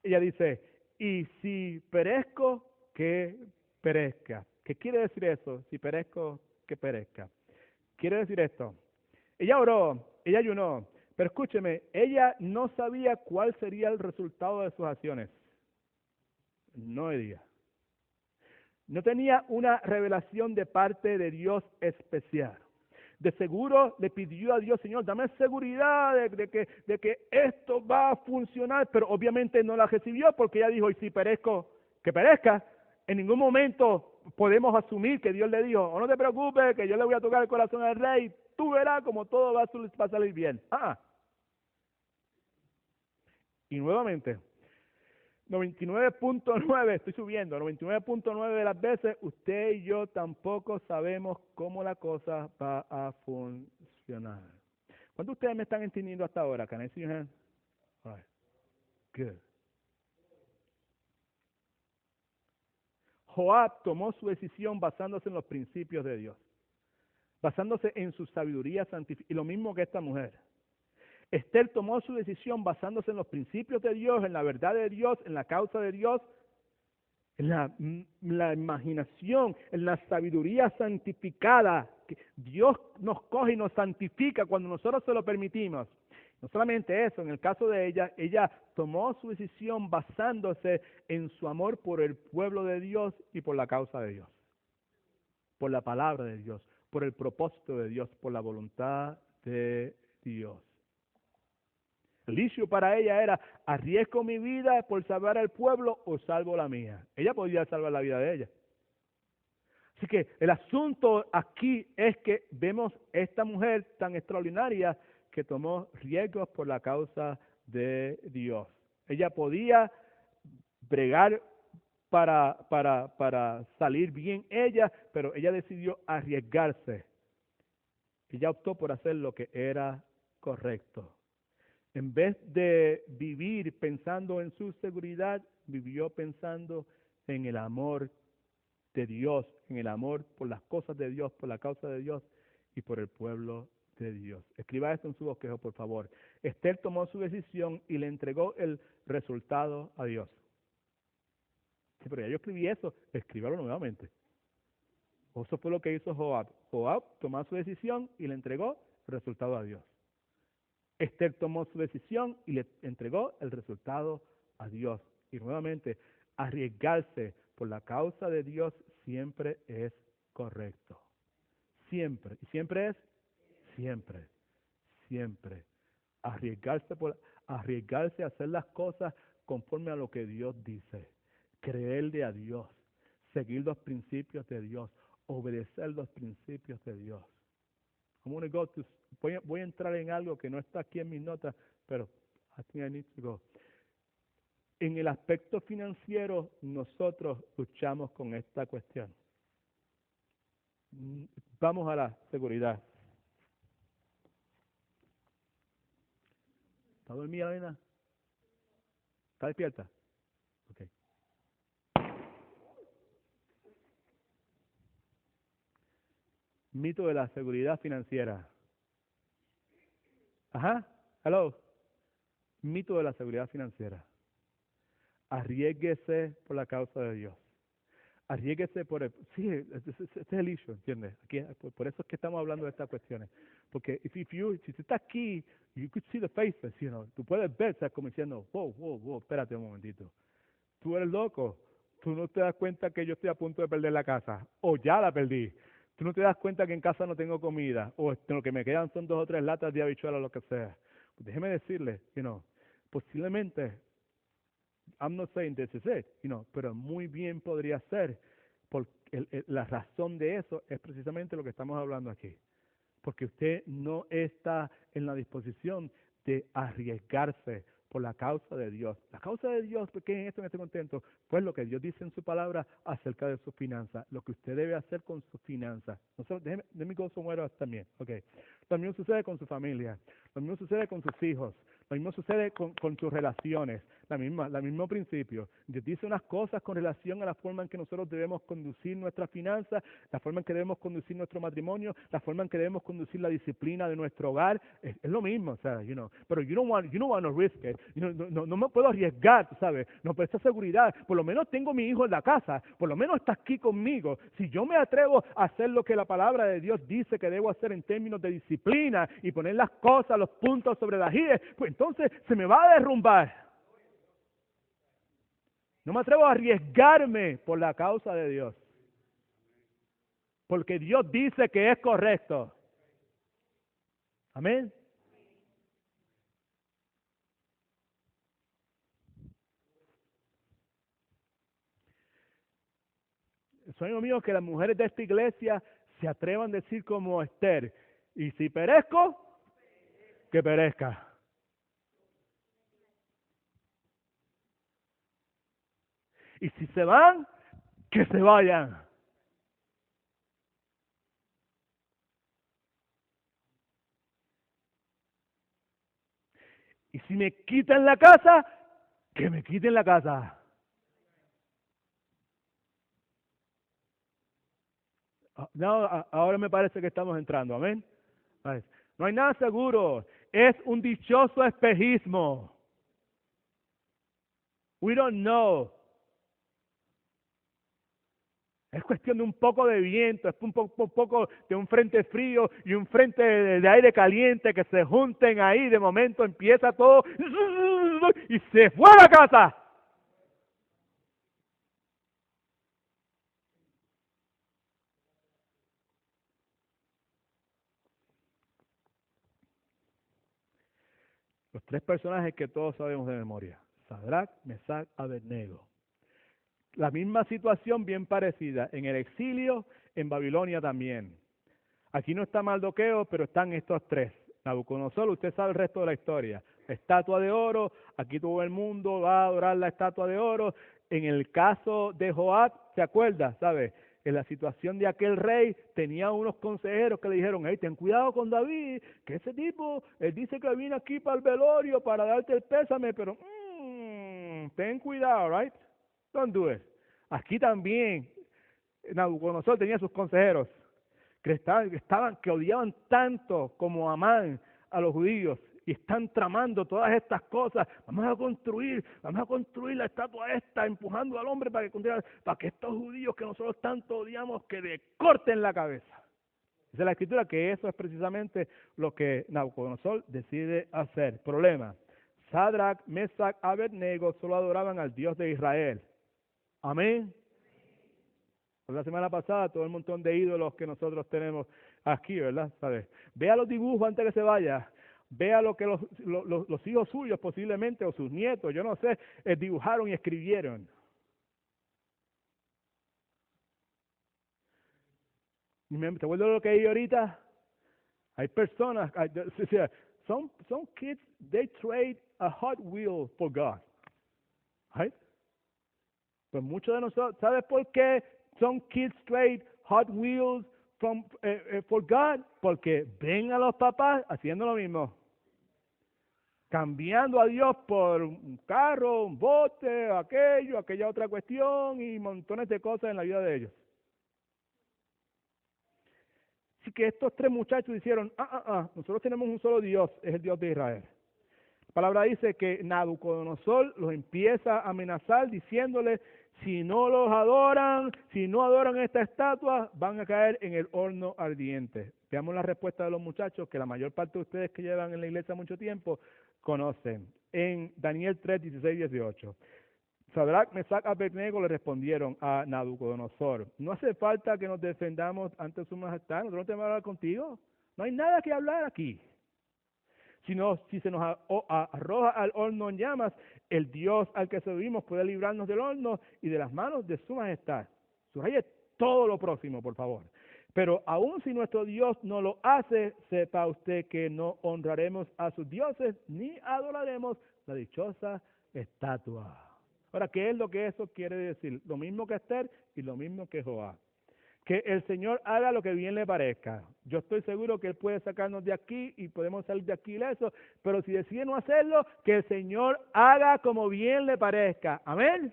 Ella dice, y si perezco, que perezca. ¿Qué quiere decir eso? Si perezco, que perezca. Quiere decir esto. Ella oró, ella ayunó, pero escúcheme, ella no sabía cuál sería el resultado de sus acciones. No ella. No tenía una revelación de parte de Dios especial. De seguro le pidió a Dios, Señor, dame seguridad de que esto va a funcionar, pero obviamente no la recibió porque ella dijo, y si perezco, que perezca. En ningún momento podemos asumir que Dios le dijo, oh, no te preocupes, que yo le voy a tocar el corazón al rey, tú verás como todo va a salir bien. Y nuevamente, 99.9, estoy subiendo, 99.9 de las veces usted y yo tampoco sabemos cómo la cosa va a funcionar. ¿Cuántos de ustedes me están entendiendo hasta ahora? Can I see your hand? All right. Good. Joab tomó su decisión basándose en los principios de Dios, basándose en su sabiduría santificada, y lo mismo que esta mujer. Esther tomó su decisión basándose en los principios de Dios, en la verdad de Dios, en la causa de Dios, en la imaginación, en la sabiduría santificada. Que Dios nos coge y nos santifica cuando nosotros se lo permitimos. No solamente eso, en el caso de ella, ella tomó su decisión basándose en su amor por el pueblo de Dios y por la causa de Dios, por la palabra de Dios, por el propósito de Dios, por la voluntad de Dios. El issue para ella era, ¿arriesgo mi vida por salvar al pueblo o salvo la mía? Ella podía salvar la vida de ella. Así que el asunto aquí es que vemos esta mujer tan extraordinaria que tomó riesgos por la causa de Dios. Ella podía bregar para salir bien ella, pero ella decidió arriesgarse. Ella optó por hacer lo que era correcto. En vez de vivir pensando en su seguridad, vivió pensando en el amor de Dios, en el amor por las cosas de Dios, por la causa de Dios y por el pueblo de Dios. Escriba esto en su bosquejo, por favor. Esther tomó su decisión y le entregó el resultado a Dios. Sí, pero ya yo escribí eso, escríbalo nuevamente. Eso fue lo que hizo Joab. Joab tomó su decisión y le entregó el resultado a Dios. Esther tomó su decisión y le entregó el resultado a Dios. Y nuevamente, arriesgarse por la causa de Dios siempre es correcto. Siempre. ¿Y siempre es? Siempre. Siempre. Arriesgarse a hacer las cosas conforme a lo que Dios dice. Creerle a Dios. Seguir los principios de Dios. Obedecer los principios de Dios. Voy a entrar en algo que no está aquí en mis notas, pero I think I need to go. En el aspecto financiero, nosotros luchamos con esta cuestión. Vamos a la seguridad. ¿Está dormida, Elena? ¿Está despierta? Ok. Mito de la seguridad financiera. Ajá, hello. Mito de la seguridad financiera. Arriésguese por la causa de Dios. Arriésguese por el... Sí, este es el issue, ¿entiendes? Aquí, por eso es que estamos hablando de estas cuestiones. Porque si tú estás aquí, you could see the faces, tú puedes ver, estás como diciendo, wow, espérate un momentito. Tú eres loco. Tú no te das cuenta que yo estoy a punto de perder la casa, o ya la perdí. Tú no te das cuenta que en casa no tengo comida, o lo que me quedan son 2 o 3 latas de habichuelas o lo que sea. Pues déjeme decirle, posiblemente, I'm not saying this is it, pero muy bien podría ser, porque la razón de eso es precisamente lo que estamos hablando aquí. Porque usted no está en la disposición de arriesgarse por la causa de Dios. La causa de Dios, porque en esto me estoy contento, pues lo que Dios dice en su palabra acerca de sus finanzas, lo que usted debe hacer con sus finanzas. Déjeme go somewhere else también, okay. Lo mismo sucede con su familia, lo mismo sucede con sus hijos, lo mismo sucede con sus relaciones, el mismo principio. Dios dice unas cosas con relación a la forma en que nosotros debemos conducir nuestras finanzas, la forma en que debemos conducir nuestro matrimonio, la forma en que debemos conducir la disciplina de nuestro hogar. Es lo mismo, o sea, pero you don't want to risk it. No me puedo arriesgar, ¿sabes? No, por esta seguridad, por lo menos tengo a mi hijo en la casa, por lo menos está aquí conmigo. Si yo me atrevo a hacer lo que la palabra de Dios dice que debo hacer en términos de disciplina y poner las cosas, los puntos sobre las íes, pues entonces se me va a derrumbar. No me atrevo a arriesgarme por la causa de Dios. Porque Dios dice que es correcto. Amén. Sueño mío que las mujeres de esta iglesia se atrevan a decir como Esther, y si perezco, que perezca. Y si se van, que se vayan. Y si me quitan la casa, que me quiten la casa. No, ahora me parece que estamos entrando, amén. No hay nada seguro, es un dichoso espejismo. We don't know. Es cuestión de un poco de viento, es un poco de un frente frío y un frente de aire caliente que se junten ahí, de momento empieza todo y se fue a la casa. Los 3 personajes que todos sabemos de memoria: Sadrach, Mesach, Abednego. La misma situación bien parecida en el exilio, en Babilonia también. Aquí no está Mardoqueo, pero están estos 3. Nabucodonosor, usted sabe el resto de la historia. La estatua de oro, aquí todo el mundo va a adorar la estatua de oro. En el caso de Joab, ¿se acuerda? ¿Sabe? En la situación de aquel rey, tenía unos consejeros que le dijeron, hey, ten cuidado con David, que ese tipo, él dice que viene aquí para el velorio, para darte el pésame, pero ten cuidado, right? Don't do it. Aquí también, Nabucodonosor tenía sus consejeros que odiaban tanto como Amán a los judíos y están tramando todas estas cosas. Vamos a construir la estatua esta, empujando al hombre para que estos judíos que nosotros tanto odiamos, que le corten la cabeza. Dice la Escritura que eso es precisamente lo que Nabucodonosor decide hacer. Problema: Sadrach, Mesach, Abednego solo adoraban al Dios de Israel. Amén. La semana pasada, todo el montón de ídolos que nosotros tenemos aquí, ¿verdad? ¿Sabes? Vea los dibujos antes que se vaya. Vea lo que los hijos suyos posiblemente, o sus nietos, yo no sé, dibujaron y escribieron. ¿Te acuerdas de lo que hay ahorita? Hay personas, some kids, they trade a Hot Wheel for God. Right? Pues muchos de nosotros, ¿sabes por qué some kids trade Hot Wheels for God? Porque ven a los papás haciendo lo mismo. Cambiando a Dios por un carro, un bote, aquella otra cuestión y montones de cosas en la vida de ellos. Así que estos tres muchachos dijeron, nosotros tenemos un solo Dios, es el Dios de Israel. La palabra dice que Nabucodonosor los empieza a amenazar diciéndole, si no los adoran, si no adoran esta estatua, van a caer en el horno ardiente. Veamos la respuesta de los muchachos, que la mayor parte de ustedes que llevan en la iglesia mucho tiempo conocen. En Daniel 3, 16, 18. Sadrach, Mesach, Abednego le respondieron a Nabucodonosor, no hace falta que nos defendamos ante su majestad, nosotros no tenemos que hablar contigo, no hay nada que hablar aquí. Sino, si se nos arroja al horno en llamas, el Dios al que servimos puede librarnos del horno y de las manos de su majestad. Subraye todo lo próximo, por favor. Pero aun si nuestro Dios no lo hace, sepa usted que no honraremos a sus dioses ni adoraremos la dichosa estatua. Ahora, ¿qué es lo que eso quiere decir? Lo mismo que Esther y lo mismo que Joab. Que el Señor haga lo que bien le parezca. Yo estoy seguro que Él puede sacarnos de aquí y podemos salir de aquí ilesos, pero si decide no hacerlo, que el Señor haga como bien le parezca. Amén.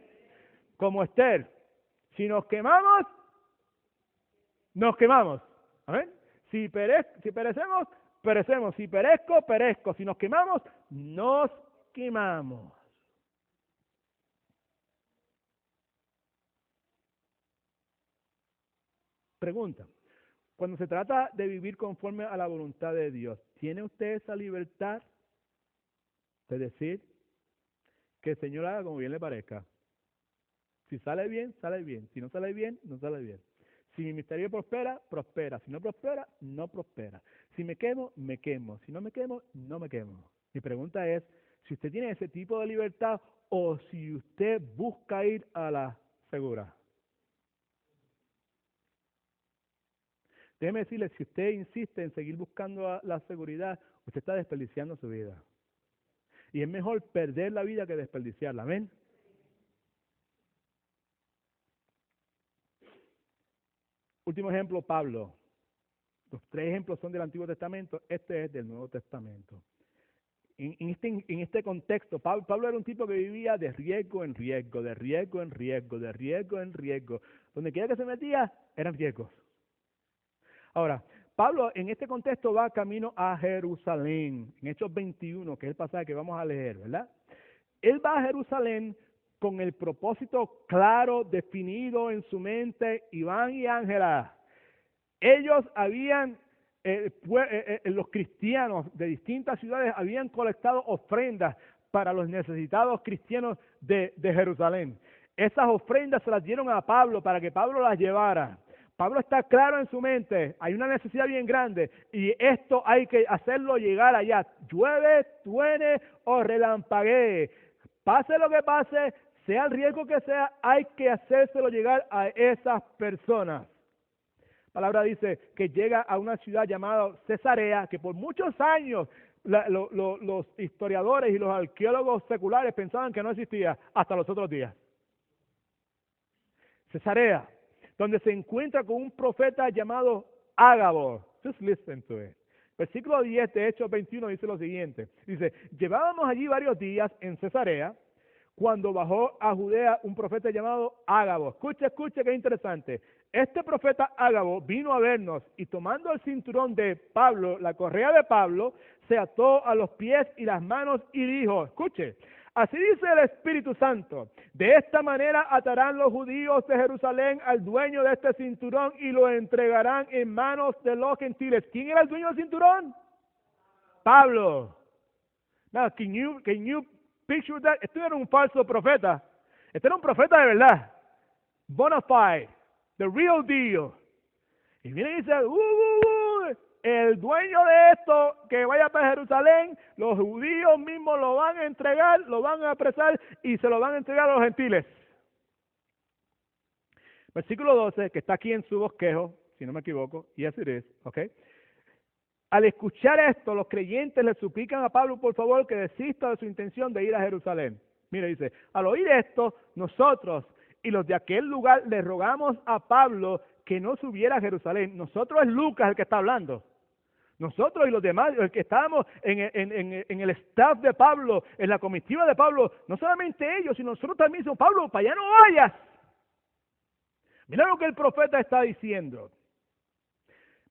Como Esther. Si nos quemamos, nos quemamos. Amén. Si perecemos, perecemos. Si perezco, perezco. Si nos quemamos, nos quemamos. Pregunta, cuando se trata de vivir conforme a la voluntad de Dios, ¿tiene usted esa libertad de decir que el Señor haga como bien le parezca? Si sale bien, sale bien. Si no sale bien, no sale bien. Si mi ministerio prospera, prospera. Si no prospera, no prospera. Si me quemo, me quemo. Si no me quemo, no me quemo. Mi pregunta es, si usted tiene ese tipo de libertad o si usted busca ir a la segura. Déjeme decirle, si usted insiste en seguir buscando la seguridad, usted está desperdiciando su vida. Y es mejor perder la vida que desperdiciarla. ¿Amén? Último ejemplo, Pablo. Los tres ejemplos son del Antiguo Testamento, este es del Nuevo Testamento. En este contexto, Pablo era un tipo que vivía de riesgo en riesgo, de riesgo en riesgo, de riesgo en riesgo. Donde quiera que se metía, eran riesgos. Ahora, Pablo en este contexto va camino a Jerusalén, en Hechos 21, que es el pasaje que vamos a leer, ¿verdad? Él va a Jerusalén con el propósito claro, definido en su mente. Iván y Ángela, ellos habían, los cristianos de distintas ciudades habían colectado ofrendas para los necesitados cristianos de Jerusalén. Esas ofrendas se las dieron a Pablo para que Pablo las llevara. Pablo está claro en su mente, hay una necesidad bien grande y esto hay que hacerlo llegar allá. Llueve, truene o relampaguee, pase lo que pase, sea el riesgo que sea, hay que hacérselo llegar a esas personas. La palabra dice que llega a una ciudad llamada Cesarea, que por muchos años los historiadores y los arqueólogos seculares pensaban que no existía hasta los otros días. Cesarea, donde se encuentra con un profeta llamado Ágabo. Just listen to it. Versículo 10 de Hechos 21 dice lo siguiente. Dice, llevábamos allí varios días en Cesarea, cuando bajó a Judea un profeta llamado Ágabo. Escuche, qué interesante. Este profeta Ágabo vino a vernos y tomando el cinturón de Pablo, la correa de Pablo, se ató a los pies y las manos y dijo, escuche, así dice el Espíritu Santo, de esta manera atarán los judíos de Jerusalén al dueño de este cinturón y lo entregarán en manos de los gentiles. ¿Quién era el dueño del cinturón? Pablo. Now, can you picture that? Este no era un falso profeta. Este era un profeta de verdad. Bona fide. The real deal. Y viene y dice, el dueño de esto que vaya para Jerusalén, los judíos mismos lo van a entregar, lo van a apresar y se lo van a entregar a los gentiles. Versículo 12, que está aquí en su bosquejo, si no me equivoco, yes it is, ok. Al escuchar esto, los creyentes le suplican a Pablo, por favor, que desista de su intención de ir a Jerusalén. Mire, dice, al oír esto, nosotros y los de aquel lugar le rogamos a Pablo que no subiera a Jerusalén. Nosotros es Lucas el que está hablando. Nosotros y los demás, el que estábamos en el staff de Pablo, en la comitiva de Pablo, no solamente ellos, sino nosotros también decimos, Pablo, para allá no vayas. Mira lo que el profeta está diciendo.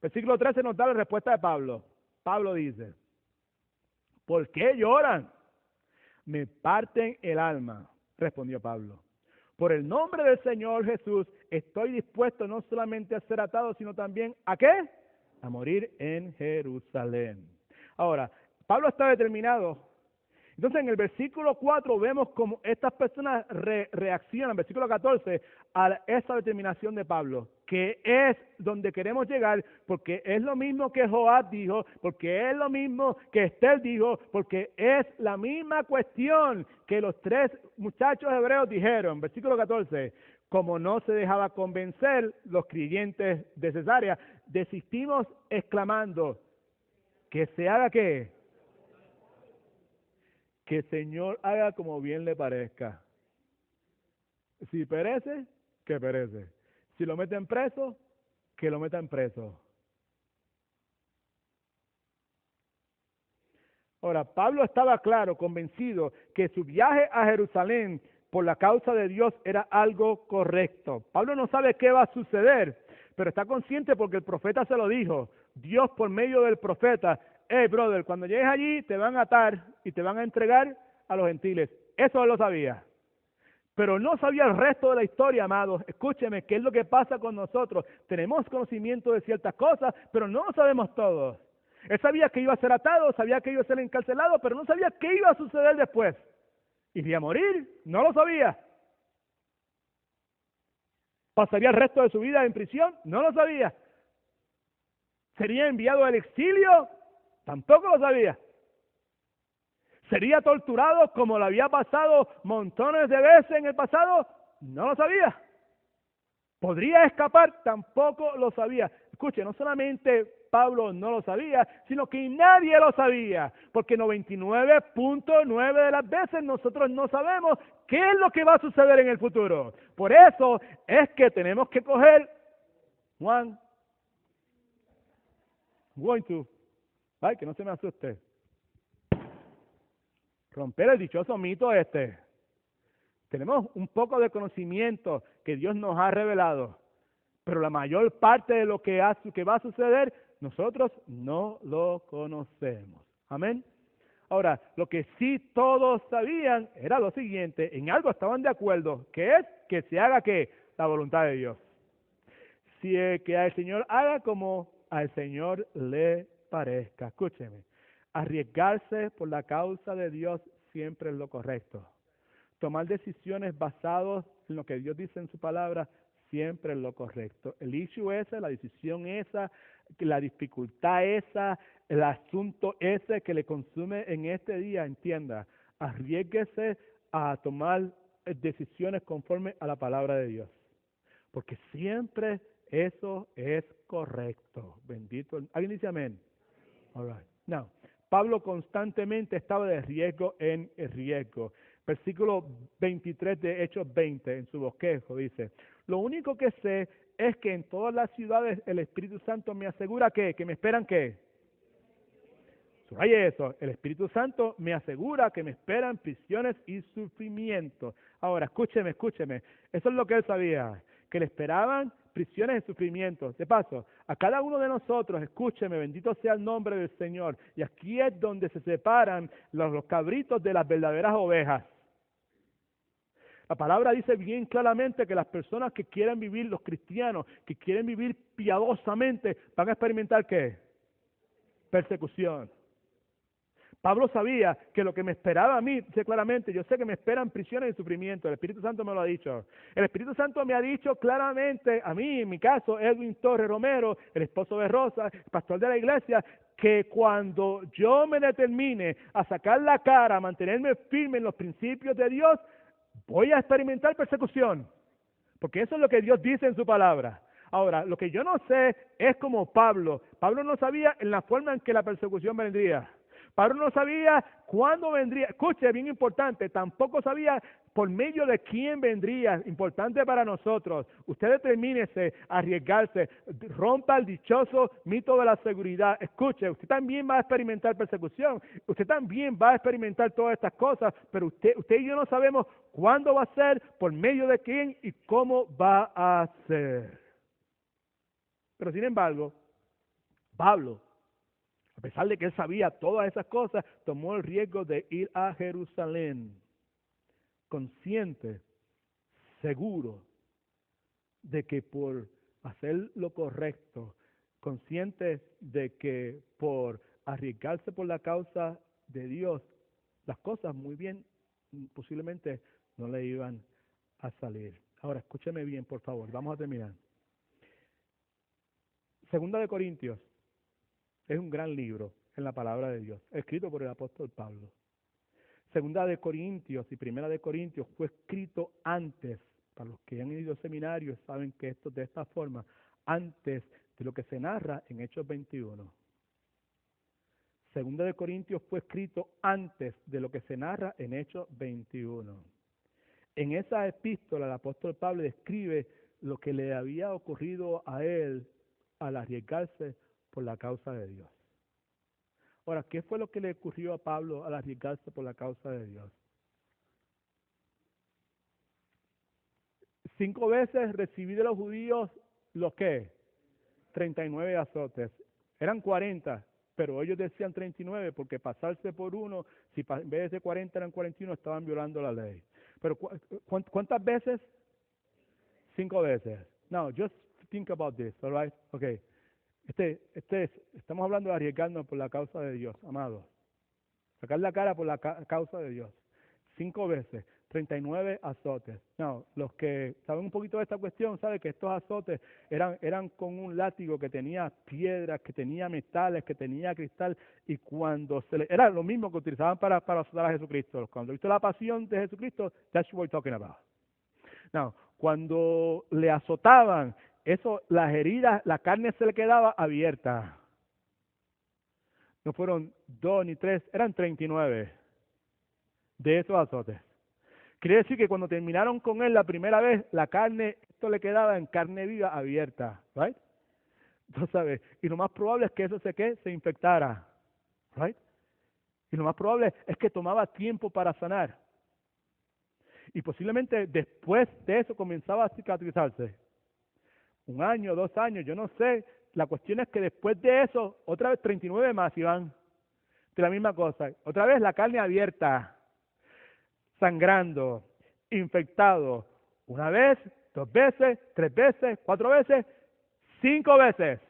Versículo 13 nos da la respuesta de Pablo. Pablo dice, ¿por qué lloran? Me parten el alma, respondió Pablo. Por el nombre del Señor Jesús estoy dispuesto no solamente a ser atado, sino también ¿a qué? A morir en Jerusalén. Ahora, Pablo está determinado. Entonces en el versículo 4 vemos cómo estas personas reaccionan, versículo 14, a esa determinación de Pablo, que es donde queremos llegar, porque es lo mismo que Joab dijo, porque es lo mismo que Esther dijo, porque es la misma cuestión que los tres muchachos hebreos dijeron, versículo 14, como no se dejaba convencer los creyentes de Cesarea, desistimos exclamando, que se haga ¿qué? Que el Señor haga como bien le parezca. Si perece, que perece. Si lo meten preso, que lo metan preso. Ahora, Pablo estaba claro, convencido, que su viaje a Jerusalén por la causa de Dios era algo correcto. Pablo no sabe qué va a suceder, pero está consciente porque el profeta se lo dijo. Dios por medio del profeta, hey brother, cuando llegues allí te van a atar y te van a entregar a los gentiles. Eso él lo sabía. Pero no sabía el resto de la historia, amados. Escúcheme, ¿qué es lo que pasa con nosotros? Tenemos conocimiento de ciertas cosas, pero no lo sabemos todos. Él sabía que iba a ser atado, sabía que iba a ser encarcelado, pero no sabía qué iba a suceder después. ¿Iría a morir? No lo sabía. ¿Pasaría el resto de su vida en prisión? No lo sabía. ¿Sería enviado al exilio? Tampoco lo sabía. ¿Sería torturado como lo había pasado montones de veces en el pasado? No lo sabía. ¿Podría escapar? Tampoco lo sabía. Escuche, no solamente Pablo no lo sabía, sino que nadie lo sabía, porque 99.9 de las veces nosotros no sabemos qué es lo que va a suceder en el futuro. Por eso es que tenemos que coger ay, que no se me asuste, romper el dichoso mito este. Tenemos un poco de conocimiento que Dios nos ha revelado, pero la mayor parte de lo que va a suceder, nosotros no lo conocemos. Amén. Ahora, lo que sí todos sabían era lo siguiente, en algo estaban de acuerdo, que es que se haga ¿qué? La voluntad de Dios. Que al Señor haga como al Señor le parezca. Escúcheme, arriesgarse por la causa de Dios siempre es lo correcto. Tomar decisiones basadas en lo que Dios dice en su palabra siempre es lo correcto. El issue ese, la decisión esa, la dificultad esa, el asunto ese que le consume en este día, entienda, arriésguese a tomar decisiones conforme a la palabra de Dios. Porque siempre eso es correcto. Bendito. ¿Alguien dice amén? All right. Now, Pablo constantemente estaba de riesgo en el riesgo. Versículo 23 de Hechos 20, en su bosquejo, dice, lo único que sé es que en todas las ciudades el Espíritu Santo me asegura que me esperan ¿qué? Subraye eso, el Espíritu Santo me asegura que me esperan prisiones y sufrimientos. Ahora, escúcheme, eso es lo que él sabía, que le esperaban prisiones y sufrimientos. De paso, a cada uno de nosotros, escúcheme, bendito sea el nombre del Señor, y aquí es donde se separan los cabritos de las verdaderas ovejas. La palabra dice bien claramente que las personas que quieren vivir, los cristianos, que quieren vivir piadosamente, van a experimentar ¿qué? Persecución. Pablo sabía que lo que me esperaba a mí, dice claramente, yo sé que me esperan prisiones y sufrimiento, el Espíritu Santo me lo ha dicho. El Espíritu Santo me ha dicho claramente, a mí, en mi caso, Edwin Torres Romero, el esposo de Rosa, el pastor de la iglesia, que cuando yo me determine a sacar la cara, a mantenerme firme en los principios de Dios, voy a experimentar persecución, porque eso es lo que Dios dice en su palabra. Ahora, lo que yo no sé es como Pablo. Pablo no sabía en la forma en que la persecución vendría. Pablo no sabía cuándo vendría. Escuche, bien importante, tampoco sabía por medio de quién vendría. Importante para nosotros. Usted determínese a arriesgarse, rompa el dichoso mito de la seguridad. Escuche, usted también va a experimentar persecución. Usted también va a experimentar todas estas cosas, pero usted y yo no sabemos cuándo va a ser, por medio de quién y cómo va a ser. Pero sin embargo, Pablo, a pesar de que él sabía todas esas cosas, tomó el riesgo de ir a Jerusalén, consciente, seguro de que por hacer lo correcto, consciente de que por arriesgarse por la causa de Dios, las cosas muy bien posiblemente no le iban a salir. Ahora, escúcheme bien, por favor, vamos a terminar. Segunda de Corintios es un gran libro en la palabra de Dios, escrito por el apóstol Pablo. Segunda de Corintios y Primera de Corintios fue escrito antes, para los que han ido a seminarios saben que esto de esta forma, antes de lo que se narra en Hechos 21. Segunda de Corintios fue escrito antes de lo que se narra en Hechos 21. En esa epístola el apóstol Pablo describe lo que le había ocurrido a él al arriesgarse por la causa de Dios. Ahora, ¿qué fue lo que le ocurrió a Pablo al arriesgarse por la causa de Dios? 5 veces recibí de los judíos, ¿los qué? 39 azotes. Eran 40, pero ellos decían 39 porque pasarse por uno, si en vez de 40 eran 41, estaban violando la ley. Pero ¿cuántas veces? 5 veces. Now, just think about this, all right? Okay. Estamos hablando de arriesgarnos por la causa de Dios, amados. Sacar la cara por la causa de Dios. 5 veces, 39 azotes. No, los que saben un poquito de esta cuestión saben que estos azotes eran con un látigo que tenía piedras, que tenía metales, que tenía cristal, y cuando era lo mismo que utilizaban para azotar a Jesucristo. Cuando viste la pasión de Jesucristo, that's what we're talking about. No, cuando le azotaban, las heridas, la carne se le quedaba abierta. No fueron 2 ni 3, eran 39 de esos azotes. Quiere decir que cuando terminaron con él la primera vez, la carne, esto le quedaba en carne viva abierta, right? ¿Tú sabes? Y lo más probable es que eso se infectara, right? Y lo más probable es que tomaba tiempo para sanar. Y posiblemente después de eso comenzaba a cicatrizarse. 1 año, 2 años, yo no sé. La cuestión es que después de eso, otra vez 39 más, Iván, de la misma cosa. Otra vez la carne abierta, sangrando, infectado. 1 vez, 2 veces, 3 veces, 4 veces, 5 veces.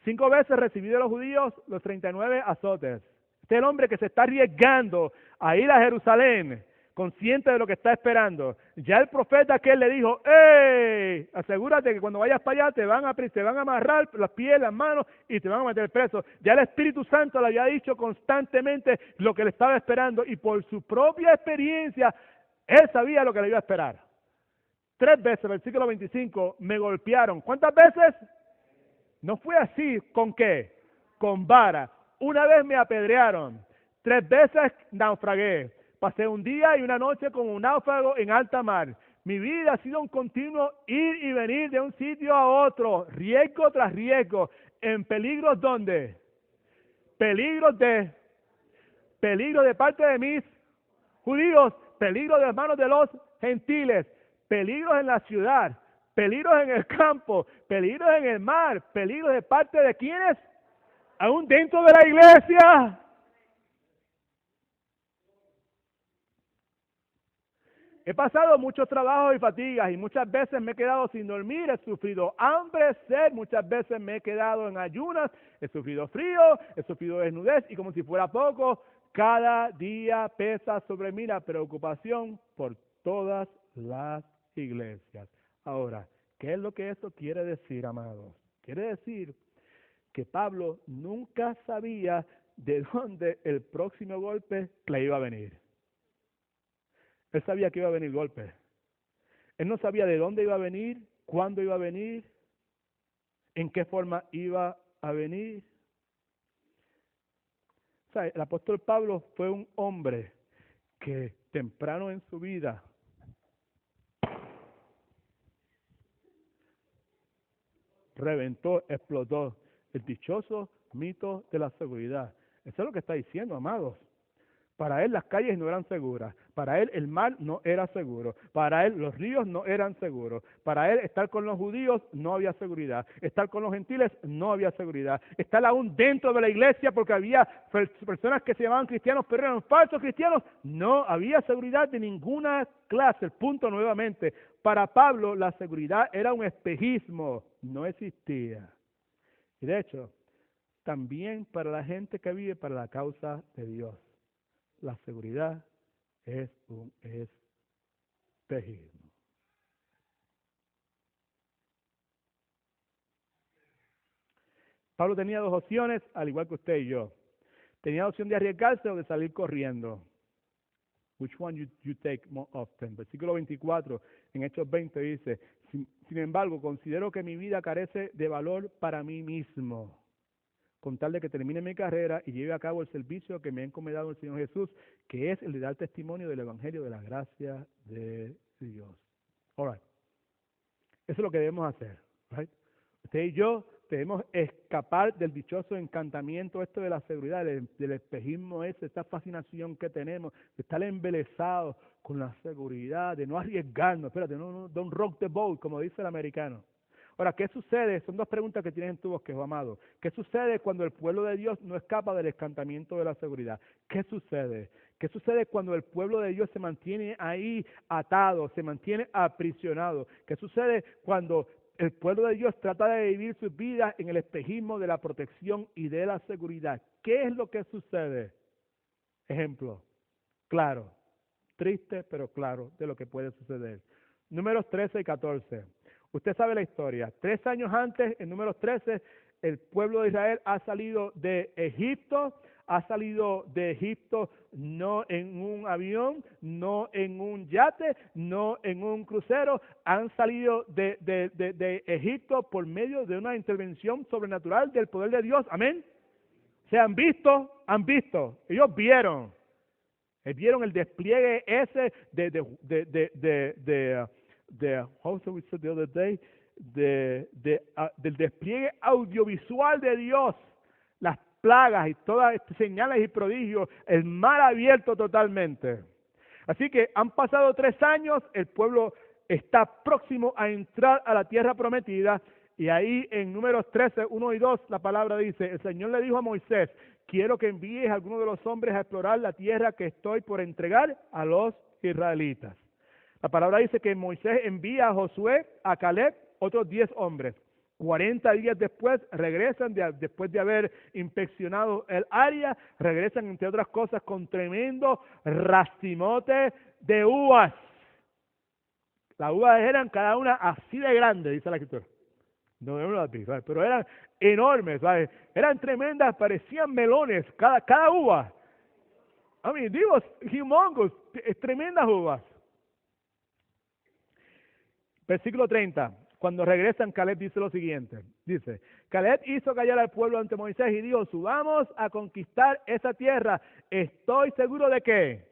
5 veces recibí de los judíos los 39 azotes. Este es el hombre que se está arriesgando a ir a Jerusalén, consciente de lo que está esperando. Ya el profeta aquel le dijo, ¡ey! Asegúrate que cuando vayas para allá te van a amarrar los pies, las manos y te van a meter preso. Ya el Espíritu Santo le había dicho constantemente lo que le estaba esperando y por su propia experiencia, él sabía lo que le iba a esperar. 3 veces, versículo 25, me golpearon. ¿Cuántas veces? No fue así, ¿con qué? Con vara. 1 vez me apedrearon. 3 veces naufragué. Pasé un día y una noche como un náufrago en alta mar. Mi vida ha sido un continuo ir y venir de un sitio a otro, riesgo tras riesgo, en peligros ¿dónde? Peligro de parte de mis judíos, peligro de las manos de los gentiles, peligros en la ciudad, peligros en el campo, peligros en el mar, peligros de parte de ¿quiénes? Aún dentro de la iglesia. He pasado muchos trabajos y fatigas y muchas veces me he quedado sin dormir, he sufrido hambre, sed, muchas veces me he quedado en ayunas, he sufrido frío, he sufrido desnudez y como si fuera poco, cada día pesa sobre mí la preocupación por todas las iglesias. Ahora, ¿qué es lo que eso quiere decir, amados? Quiere decir que Pablo nunca sabía de dónde el próximo golpe le iba a venir. Él sabía que iba a venir golpe. Él no sabía de dónde iba a venir, cuándo iba a venir, en qué forma iba a venir. O sea, el apóstol Pablo fue un hombre que temprano en su vida reventó, explotó el dichoso mito de la seguridad. Eso es lo que está diciendo, amados. Para él las calles no eran seguras. Para él el mar no era seguro. Para él los ríos no eran seguros. Para él estar con los judíos no había seguridad. Estar con los gentiles no había seguridad. Estar aún dentro de la iglesia porque había personas que se llamaban cristianos pero eran falsos cristianos. No había seguridad de ninguna clase. El punto nuevamente, para Pablo la seguridad era un espejismo. No existía. Y de hecho, también para la gente que vive para la causa de Dios, la seguridad es un espejismo. Pablo tenía dos opciones, al igual que usted y yo. Tenía la opción de arriesgarse o de salir corriendo. Which one you take more often? Versículo 24, en Hechos 20 dice, sin embargo, considero que mi vida carece de valor para mí mismo, con tal de que termine mi carrera y lleve a cabo el servicio que me ha encomendado el Señor Jesús, que es el de dar testimonio del Evangelio de la gracia de Dios. All right. Eso es lo que debemos hacer. Right? Usted y yo debemos escapar del dichoso encantamiento esto de la seguridad, del espejismo ese, esta fascinación que tenemos, de estar embelesados con la seguridad, de no arriesgarnos. Espérate, no, don't rock the boat, como dice el americano. Ahora, ¿qué sucede? Son dos preguntas que tienes en tu bosquejo, amado. ¿Qué sucede cuando el pueblo de Dios no escapa del encantamiento de la seguridad? ¿Qué sucede? ¿Qué sucede cuando el pueblo de Dios se mantiene ahí atado, se mantiene aprisionado? ¿Qué sucede cuando el pueblo de Dios trata de vivir sus vidas en el espejismo de la protección y de la seguridad? ¿Qué es lo que sucede? Ejemplo, claro, triste pero claro de lo que puede suceder. Números 13 y 14. Usted sabe la historia. 3 años antes, en Números 13, el pueblo de Israel ha salido de Egipto no en un avión, no en un yate, no en un crucero, han salido de Egipto por medio de una intervención sobrenatural del poder de Dios. Amén. Se han visto, ellos vieron el despliegue ese how we said the other day, del despliegue audiovisual de Dios, las plagas y todas estas señales y prodigios, el mar abierto totalmente. Así que han pasado 3 años, el pueblo está próximo a entrar a la tierra prometida, y ahí en Números 13, 1 y 2, la palabra dice, el Señor le dijo a Moisés, quiero que envíes a algunos de los hombres a explorar la tierra que estoy por entregar a los israelitas. La palabra dice que Moisés envía a Josué, a Caleb, otros 10 hombres. 40 días después regresan, después de haber inspeccionado el área, regresan entre otras cosas con tremendo racimote de uvas. Las uvas eran cada una así de grande, dice la escritura. No las vi, ¿sabes? Pero eran enormes, ¿sabes? Eran tremendas, parecían melones, cada uva. I mean, they was humongous, tremendas uvas. Versículo 30. Cuando regresan, Caleb dice lo siguiente. Dice, Caleb hizo callar al pueblo ante Moisés y dijo, subamos a conquistar esa tierra. Estoy seguro de que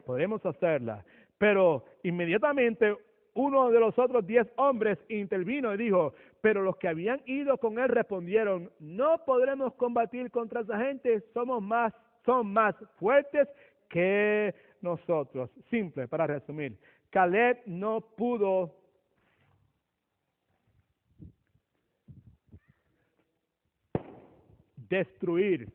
podemos hacerla. Pero inmediatamente uno de los otros 10 hombres intervino y dijo, pero los que habían ido con él respondieron, no podremos combatir contra esa gente, son más fuertes que nosotros. Simple, para resumir. Caleb no pudo destruir,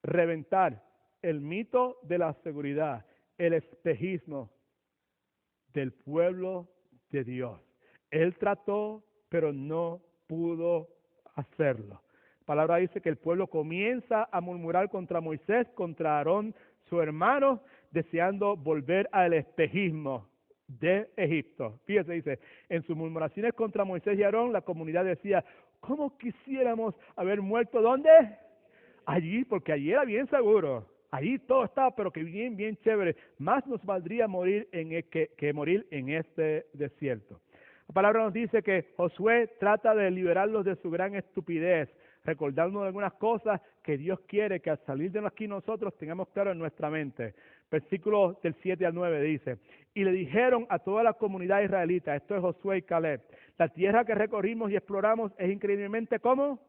reventar el mito de la seguridad, el espejismo del pueblo de Dios. Él trató, pero no pudo hacerlo. La palabra dice que el pueblo comienza a murmurar contra Moisés, contra Aarón, su hermano, deseando volver al espejismo de Egipto. Fíjese, dice, en sus murmuraciones contra Moisés y Aarón, la comunidad decía, ¿cómo quisiéramos haber muerto? ¿Dónde? Allí, porque allí era bien seguro. Allí todo estaba, pero que bien chévere. Más nos valdría morir que morir en este desierto. La palabra nos dice que Josué trata de liberarlos de su gran estupidez, recordándonos de algunas cosas que Dios quiere que al salir de aquí nosotros tengamos claro en nuestra mente. Versículos del 7 al 9 dice, y le dijeron a toda la comunidad israelita, esto es Josué y Caleb, la tierra que recorrimos y exploramos es increíblemente, ¿cómo?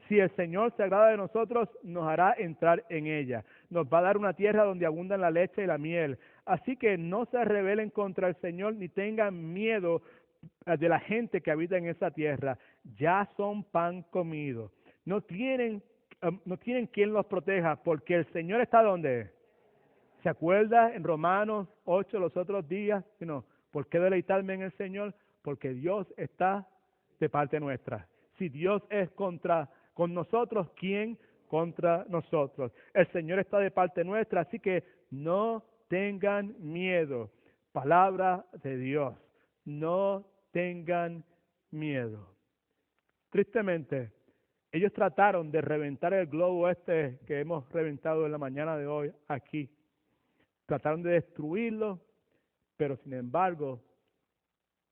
Si el Señor se agrada de nosotros, nos hará entrar en ella. Nos va a dar una tierra donde abundan la leche y la miel. Así que no se rebelen contra el Señor ni tengan miedo de la gente que habita en esa tierra. Ya son pan comido. No tienen quien los proteja, porque el Señor está donde. ¿Se acuerda en Romanos 8 los otros días? ¿Por qué deleitarme en el Señor? Porque Dios está de parte nuestra. Si Dios es con nosotros, ¿quién contra nosotros? El Señor está de parte nuestra, así que no tengan miedo. Palabra de Dios. No tengan miedo. Tristemente, ellos trataron de reventar el globo este que hemos reventado en la mañana de hoy aquí. Trataron de destruirlo, pero sin embargo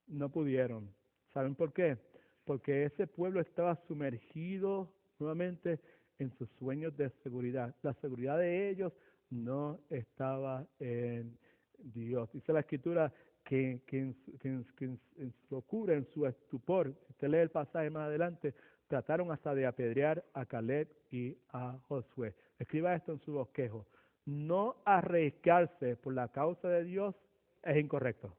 no pudieron. ¿Saben por qué? Porque ese pueblo estaba sumergido nuevamente en sus sueños de seguridad. La seguridad de ellos no estaba en Dios. Dice la Escritura que en su locura, en su estupor, si usted lee el pasaje más adelante, trataron hasta de apedrear a Caleb y a Josué. Escriba esto en su bosquejo. No arriesgarse por la causa de Dios es incorrecto.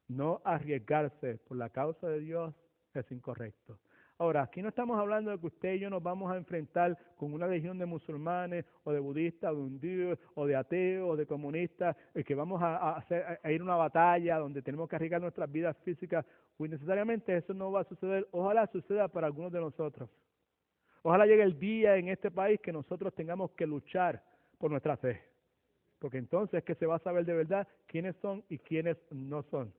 No arriesgarse por la causa de Dios es incorrecto. Ahora, aquí no estamos hablando de que usted y yo nos vamos a enfrentar con una legión de musulmanes o de budistas, o de hundidos, o de ateos, o de comunistas, y que vamos a ir a una batalla donde tenemos que arriesgar nuestras vidas físicas. Pues necesariamente eso no va a suceder. Ojalá suceda para algunos de nosotros. Ojalá llegue el día en este país que nosotros tengamos que luchar por nuestra fe. Porque entonces es que se va a saber de verdad quiénes son y quiénes no son.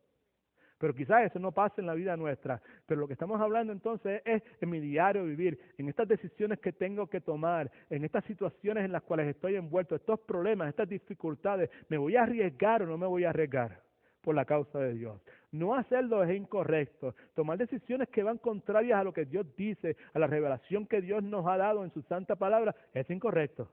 Pero quizás eso no pase en la vida nuestra. Pero lo que estamos hablando entonces es en mi diario vivir, en estas decisiones que tengo que tomar, en estas situaciones en las cuales estoy envuelto, estos problemas, estas dificultades. ¿Me voy a arriesgar o no me voy a arriesgar por la causa de Dios? No hacerlo es incorrecto. Tomar decisiones que van contrarias a lo que Dios dice, a la revelación que Dios nos ha dado en su santa palabra, es incorrecto.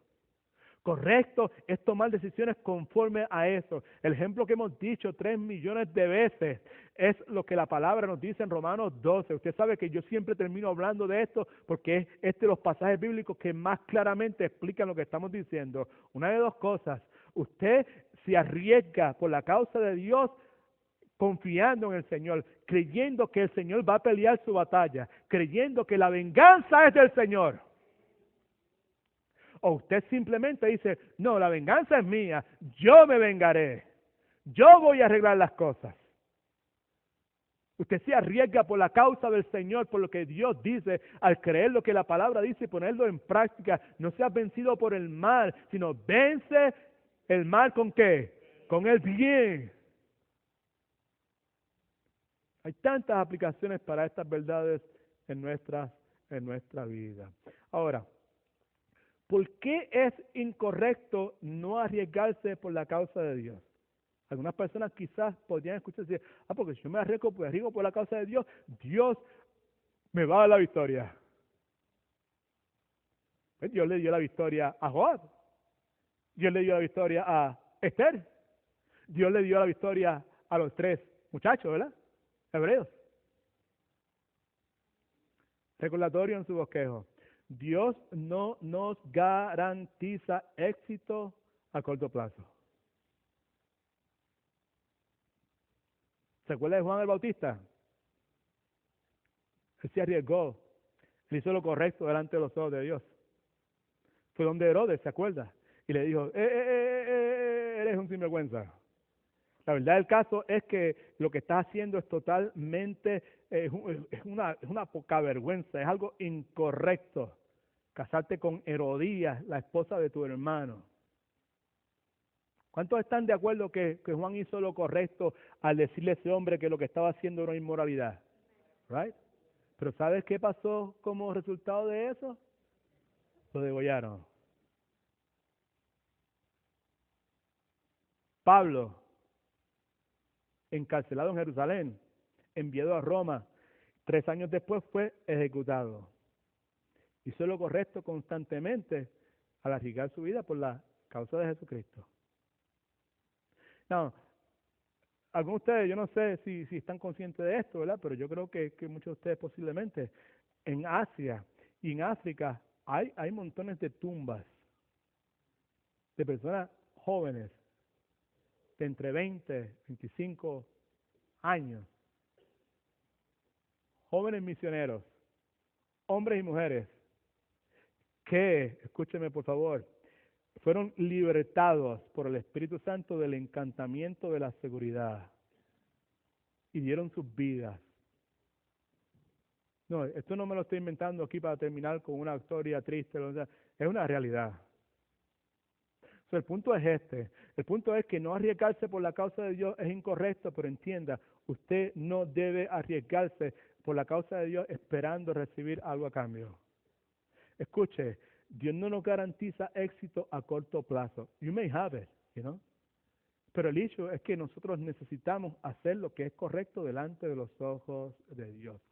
Correcto es tomar decisiones conforme a eso. El ejemplo que hemos dicho 3 millones de veces es lo que la palabra nos dice en Romanos 12. Usted sabe que yo siempre termino hablando de esto porque es este de los pasajes bíblicos que más claramente explican lo que estamos diciendo. Una de dos cosas. Usted se arriesga por la causa de Dios confiando en el Señor, creyendo que el Señor va a pelear su batalla, creyendo que la venganza es del Señor. O usted simplemente dice, no, la venganza es mía, yo me vengaré, yo voy a arreglar las cosas. Usted se arriesga por la causa del Señor, por lo que Dios dice, al creer lo que la palabra dice y ponerlo en práctica. No seas vencido por el mal, sino vence el mal ¿con qué? Con el bien. Hay tantas aplicaciones para estas verdades en nuestra vida. Ahora, ¿por qué es incorrecto no arriesgarse por la causa de Dios? Algunas personas quizás podrían escuchar y decir, porque si yo me arriesgo por la causa de Dios, Dios me va a dar la victoria. Pues Dios le dio la victoria a Joab. Dios le dio la victoria a Esther. Dios le dio la victoria a los 3 muchachos, ¿verdad? Hebreos. Recordatorio en su bosquejo. Dios no nos garantiza éxito a corto plazo. ¿Se acuerda de Juan el Bautista? Él se arriesgó, él hizo lo correcto delante de los ojos de Dios. Fue donde Herodes, ¿se acuerda? Y le dijo, eres un sinvergüenza. La verdad del caso es que lo que estás haciendo es totalmente, es una poca vergüenza, es algo incorrecto. Casarte con Herodías, la esposa de tu hermano. ¿Cuántos están de acuerdo que Juan hizo lo correcto al decirle a ese hombre que lo que estaba haciendo era una inmoralidad? Right? Pero ¿sabes qué pasó como resultado de eso? Lo degollaron. Pablo, encarcelado en Jerusalén, enviado a Roma, 3 años después fue ejecutado. Hizo lo correcto constantemente al arriesgar su vida por la causa de Jesucristo. No, algunos de ustedes, yo no sé si están conscientes de esto, ¿verdad? Pero yo creo que muchos de ustedes posiblemente en Asia Y en África hay montones de tumbas de personas jóvenes de entre 20, 25 años, jóvenes misioneros, hombres y mujeres, que, escúcheme por favor, fueron libertados por el Espíritu Santo del encantamiento de la seguridad y dieron sus vidas. No, esto no me lo estoy inventando aquí para terminar con una historia triste, o sea, es una realidad. O sea, el punto es este, el punto es que no arriesgarse por la causa de Dios es incorrecto, pero entienda, usted no debe arriesgarse por la causa de Dios esperando recibir algo a cambio. Escuche, Dios no nos garantiza éxito a corto plazo. You may have it, you know? Pero el hecho es que nosotros necesitamos hacer lo que es correcto delante de los ojos de Dios.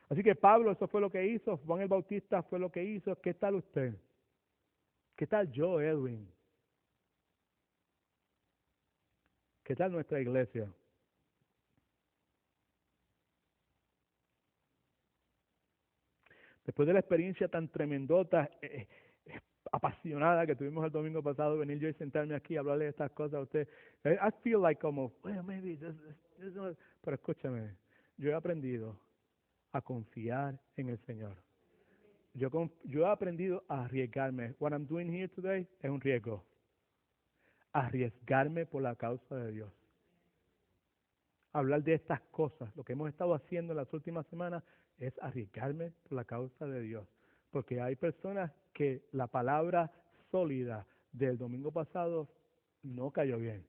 Así que Pablo, eso fue lo que hizo, Juan el Bautista fue lo que hizo. ¿Qué tal usted? ¿Qué tal yo, Edwin? ¿Qué tal nuestra iglesia? Después de la experiencia tan tremendota, apasionada que tuvimos el domingo pasado, venir yo y sentarme aquí a hablarle de estas cosas a usted, I feel like como, well, maybe pero escúchame, yo he aprendido a confiar en el Señor. Yo he aprendido a arriesgarme. What I'm doing here today es un riesgo. Arriesgarme por la causa de Dios. Hablar de estas cosas, lo que hemos estado haciendo en las últimas semanas, es arriesgarme por la causa de Dios. Porque hay personas que la palabra sólida del domingo pasado no cayó bien.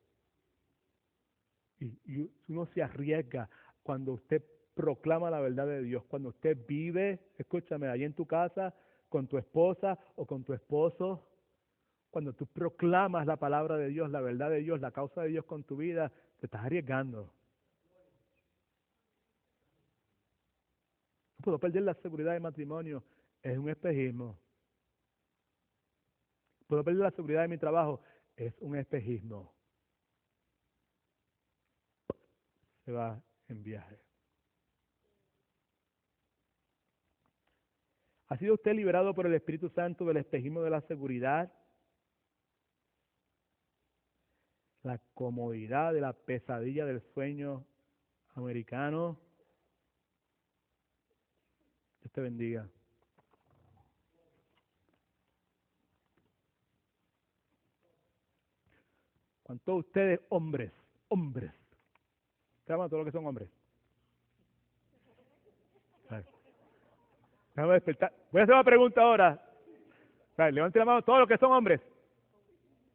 Y uno se arriesga cuando usted proclama la verdad de Dios, cuando usted vive, escúchame, ahí en tu casa, con tu esposa o con tu esposo, cuando tú proclamas la palabra de Dios, la verdad de Dios, la causa de Dios con tu vida, te estás arriesgando. No puedo perder la seguridad de matrimonio, es un espejismo. Puedo perder la seguridad de mi trabajo, es un espejismo. Se va en viaje. ¿Ha sido usted liberado por el Espíritu Santo del espejismo de la seguridad? La comodidad de la pesadilla del sueño americano. Dios te bendiga. ¿Cuántos de ustedes, hombres, ¿se aman todos los que son hombres? Déjame despertar. Voy a hacer una pregunta ahora. Levante la mano todos los que son hombres.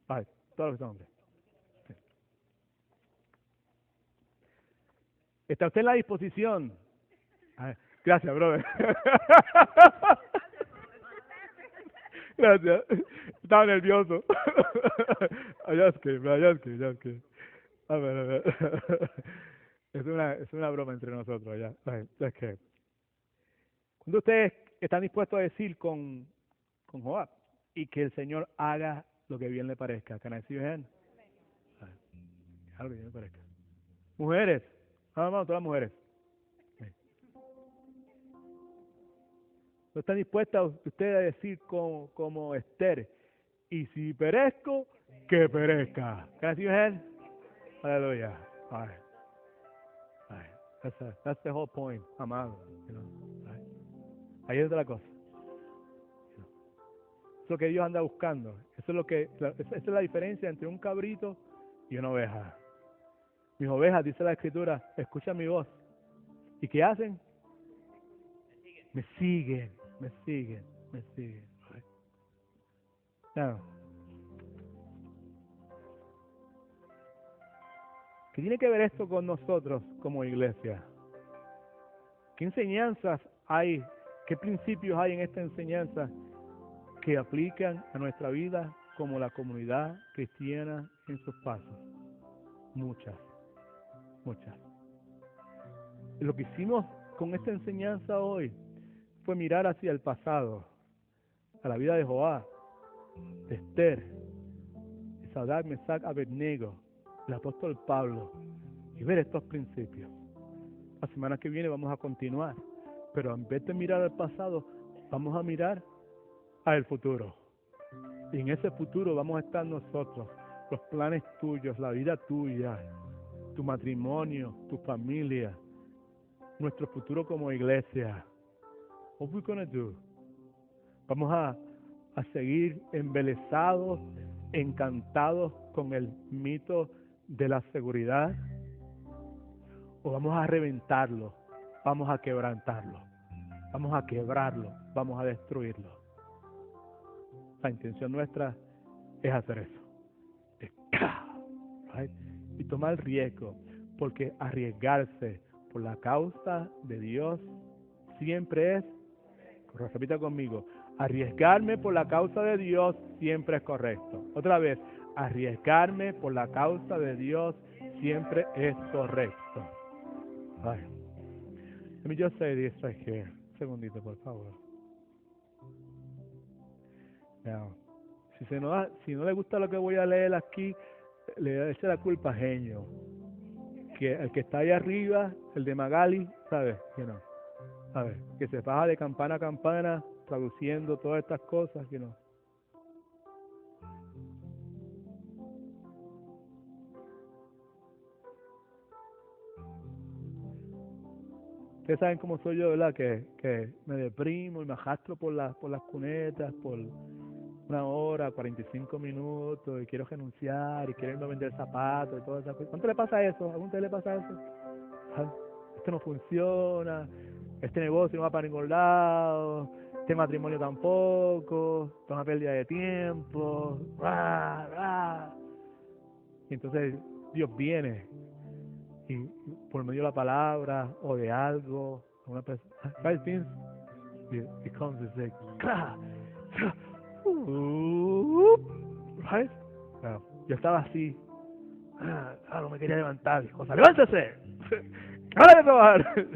Vale, todos los que son hombres. Sí. ¿Está usted en la disposición? Gracias, brother. Gracias. Estaba nervioso. Just kidding. A ver. Es una broma entre nosotros, ya. Just kidding. Cuando ustedes están dispuestos a decir con Joab y que el Señor haga lo que bien le parezca. Can I see your hand? Haga lo que bien le parezca. Mujeres. Vamos, todas las mujeres. ¿No están dispuestas ustedes a decir como Esther? Y si perezco, que perezca. Can I see your hand? Aleluya. All right. That's the whole point, amado. You know? Right. Ahí es otra cosa. Eso es lo que Dios anda buscando. Esa es la diferencia entre un cabrito y una oveja. Mis ovejas, dice la Escritura, escuchan mi voz. ¿Y qué hacen? Me siguen. Right. Now, ¿qué tiene que ver esto con nosotros como iglesia? ¿Qué enseñanzas hay? ¿Qué principios hay en esta enseñanza que aplican a nuestra vida como la comunidad cristiana en sus pasos? Muchas. Lo que hicimos con esta enseñanza hoy fue mirar hacia el pasado, a la vida de Joab, de Esther, de Sadrach, Mesach, Abednego, el apóstol Pablo, y ver estos principios. La semana que viene vamos a continuar, pero en vez de mirar al pasado, Vamos a mirar al futuro. Y en ese futuro vamos a estar nosotros, los planes tuyos, la vida tuya, tu matrimonio, tu familia, nuestro futuro como iglesia. What we gonna do? Vamos a seguir embelesados, encantados con el mito de la seguridad, o vamos a reventarlo, vamos a quebrantarlo, vamos a quebrarlo, vamos a destruirlo. La intención nuestra es hacer eso. Right? Y tomar riesgo, porque arriesgarse por la causa de Dios siempre es, repita conmigo, arriesgarme por la causa de Dios siempre es correcto. Otra vez, arriesgarme por la causa de Dios siempre es correcto. Right. Let me just say this right here. Un segundito, por favor. Now, si no le gusta lo que voy a leer aquí, le echa la culpa a Genio. Que el que está ahí arriba, el de Magali, ¿sabes? ¿Sabes? Que se baja de campana a campana traduciendo todas estas cosas, Ustedes saben cómo soy yo, ¿verdad? Que me deprimo y me arrastro por las cunetas, por 1 hora, 45 minutos, y quiero renunciar, y quiero irme a vender zapatos, y todas esas cosas. ¿Cuánto le pasa eso? ¿A algún le pasa eso? Esto no funciona, este negocio no va para ningún lado, este matrimonio tampoco, esto es una pérdida de tiempo, Y entonces Dios viene, y por medio de la palabra, o de algo, una persona, right things, it comes and says, right? Yo estaba así, no me quería levantar, cosa, ¡levántese! ¡Hora de trabajar!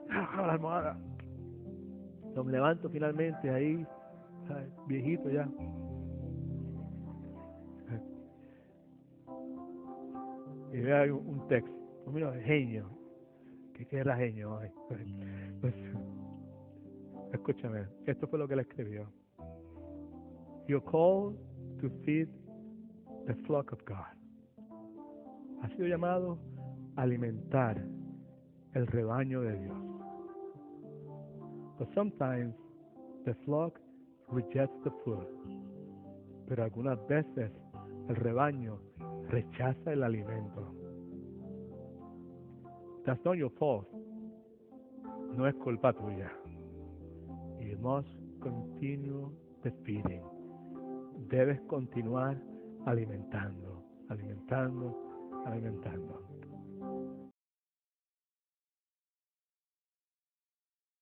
La almohada. Yo me levanto finalmente ahí, viejito ya. Y veo un texto. Mira, genio. ¿Qué era genio hoy? Pues, escúchame, esto fue lo que él escribió. You're called to feed the flock of God. Ha sido llamado a alimentar el rebaño de Dios. But sometimes the flock rejects the food. Pero algunas veces el rebaño rechaza el alimento. That's not your fault. No es culpa tuya. You must continue the feeding. Debes continuar alimentando.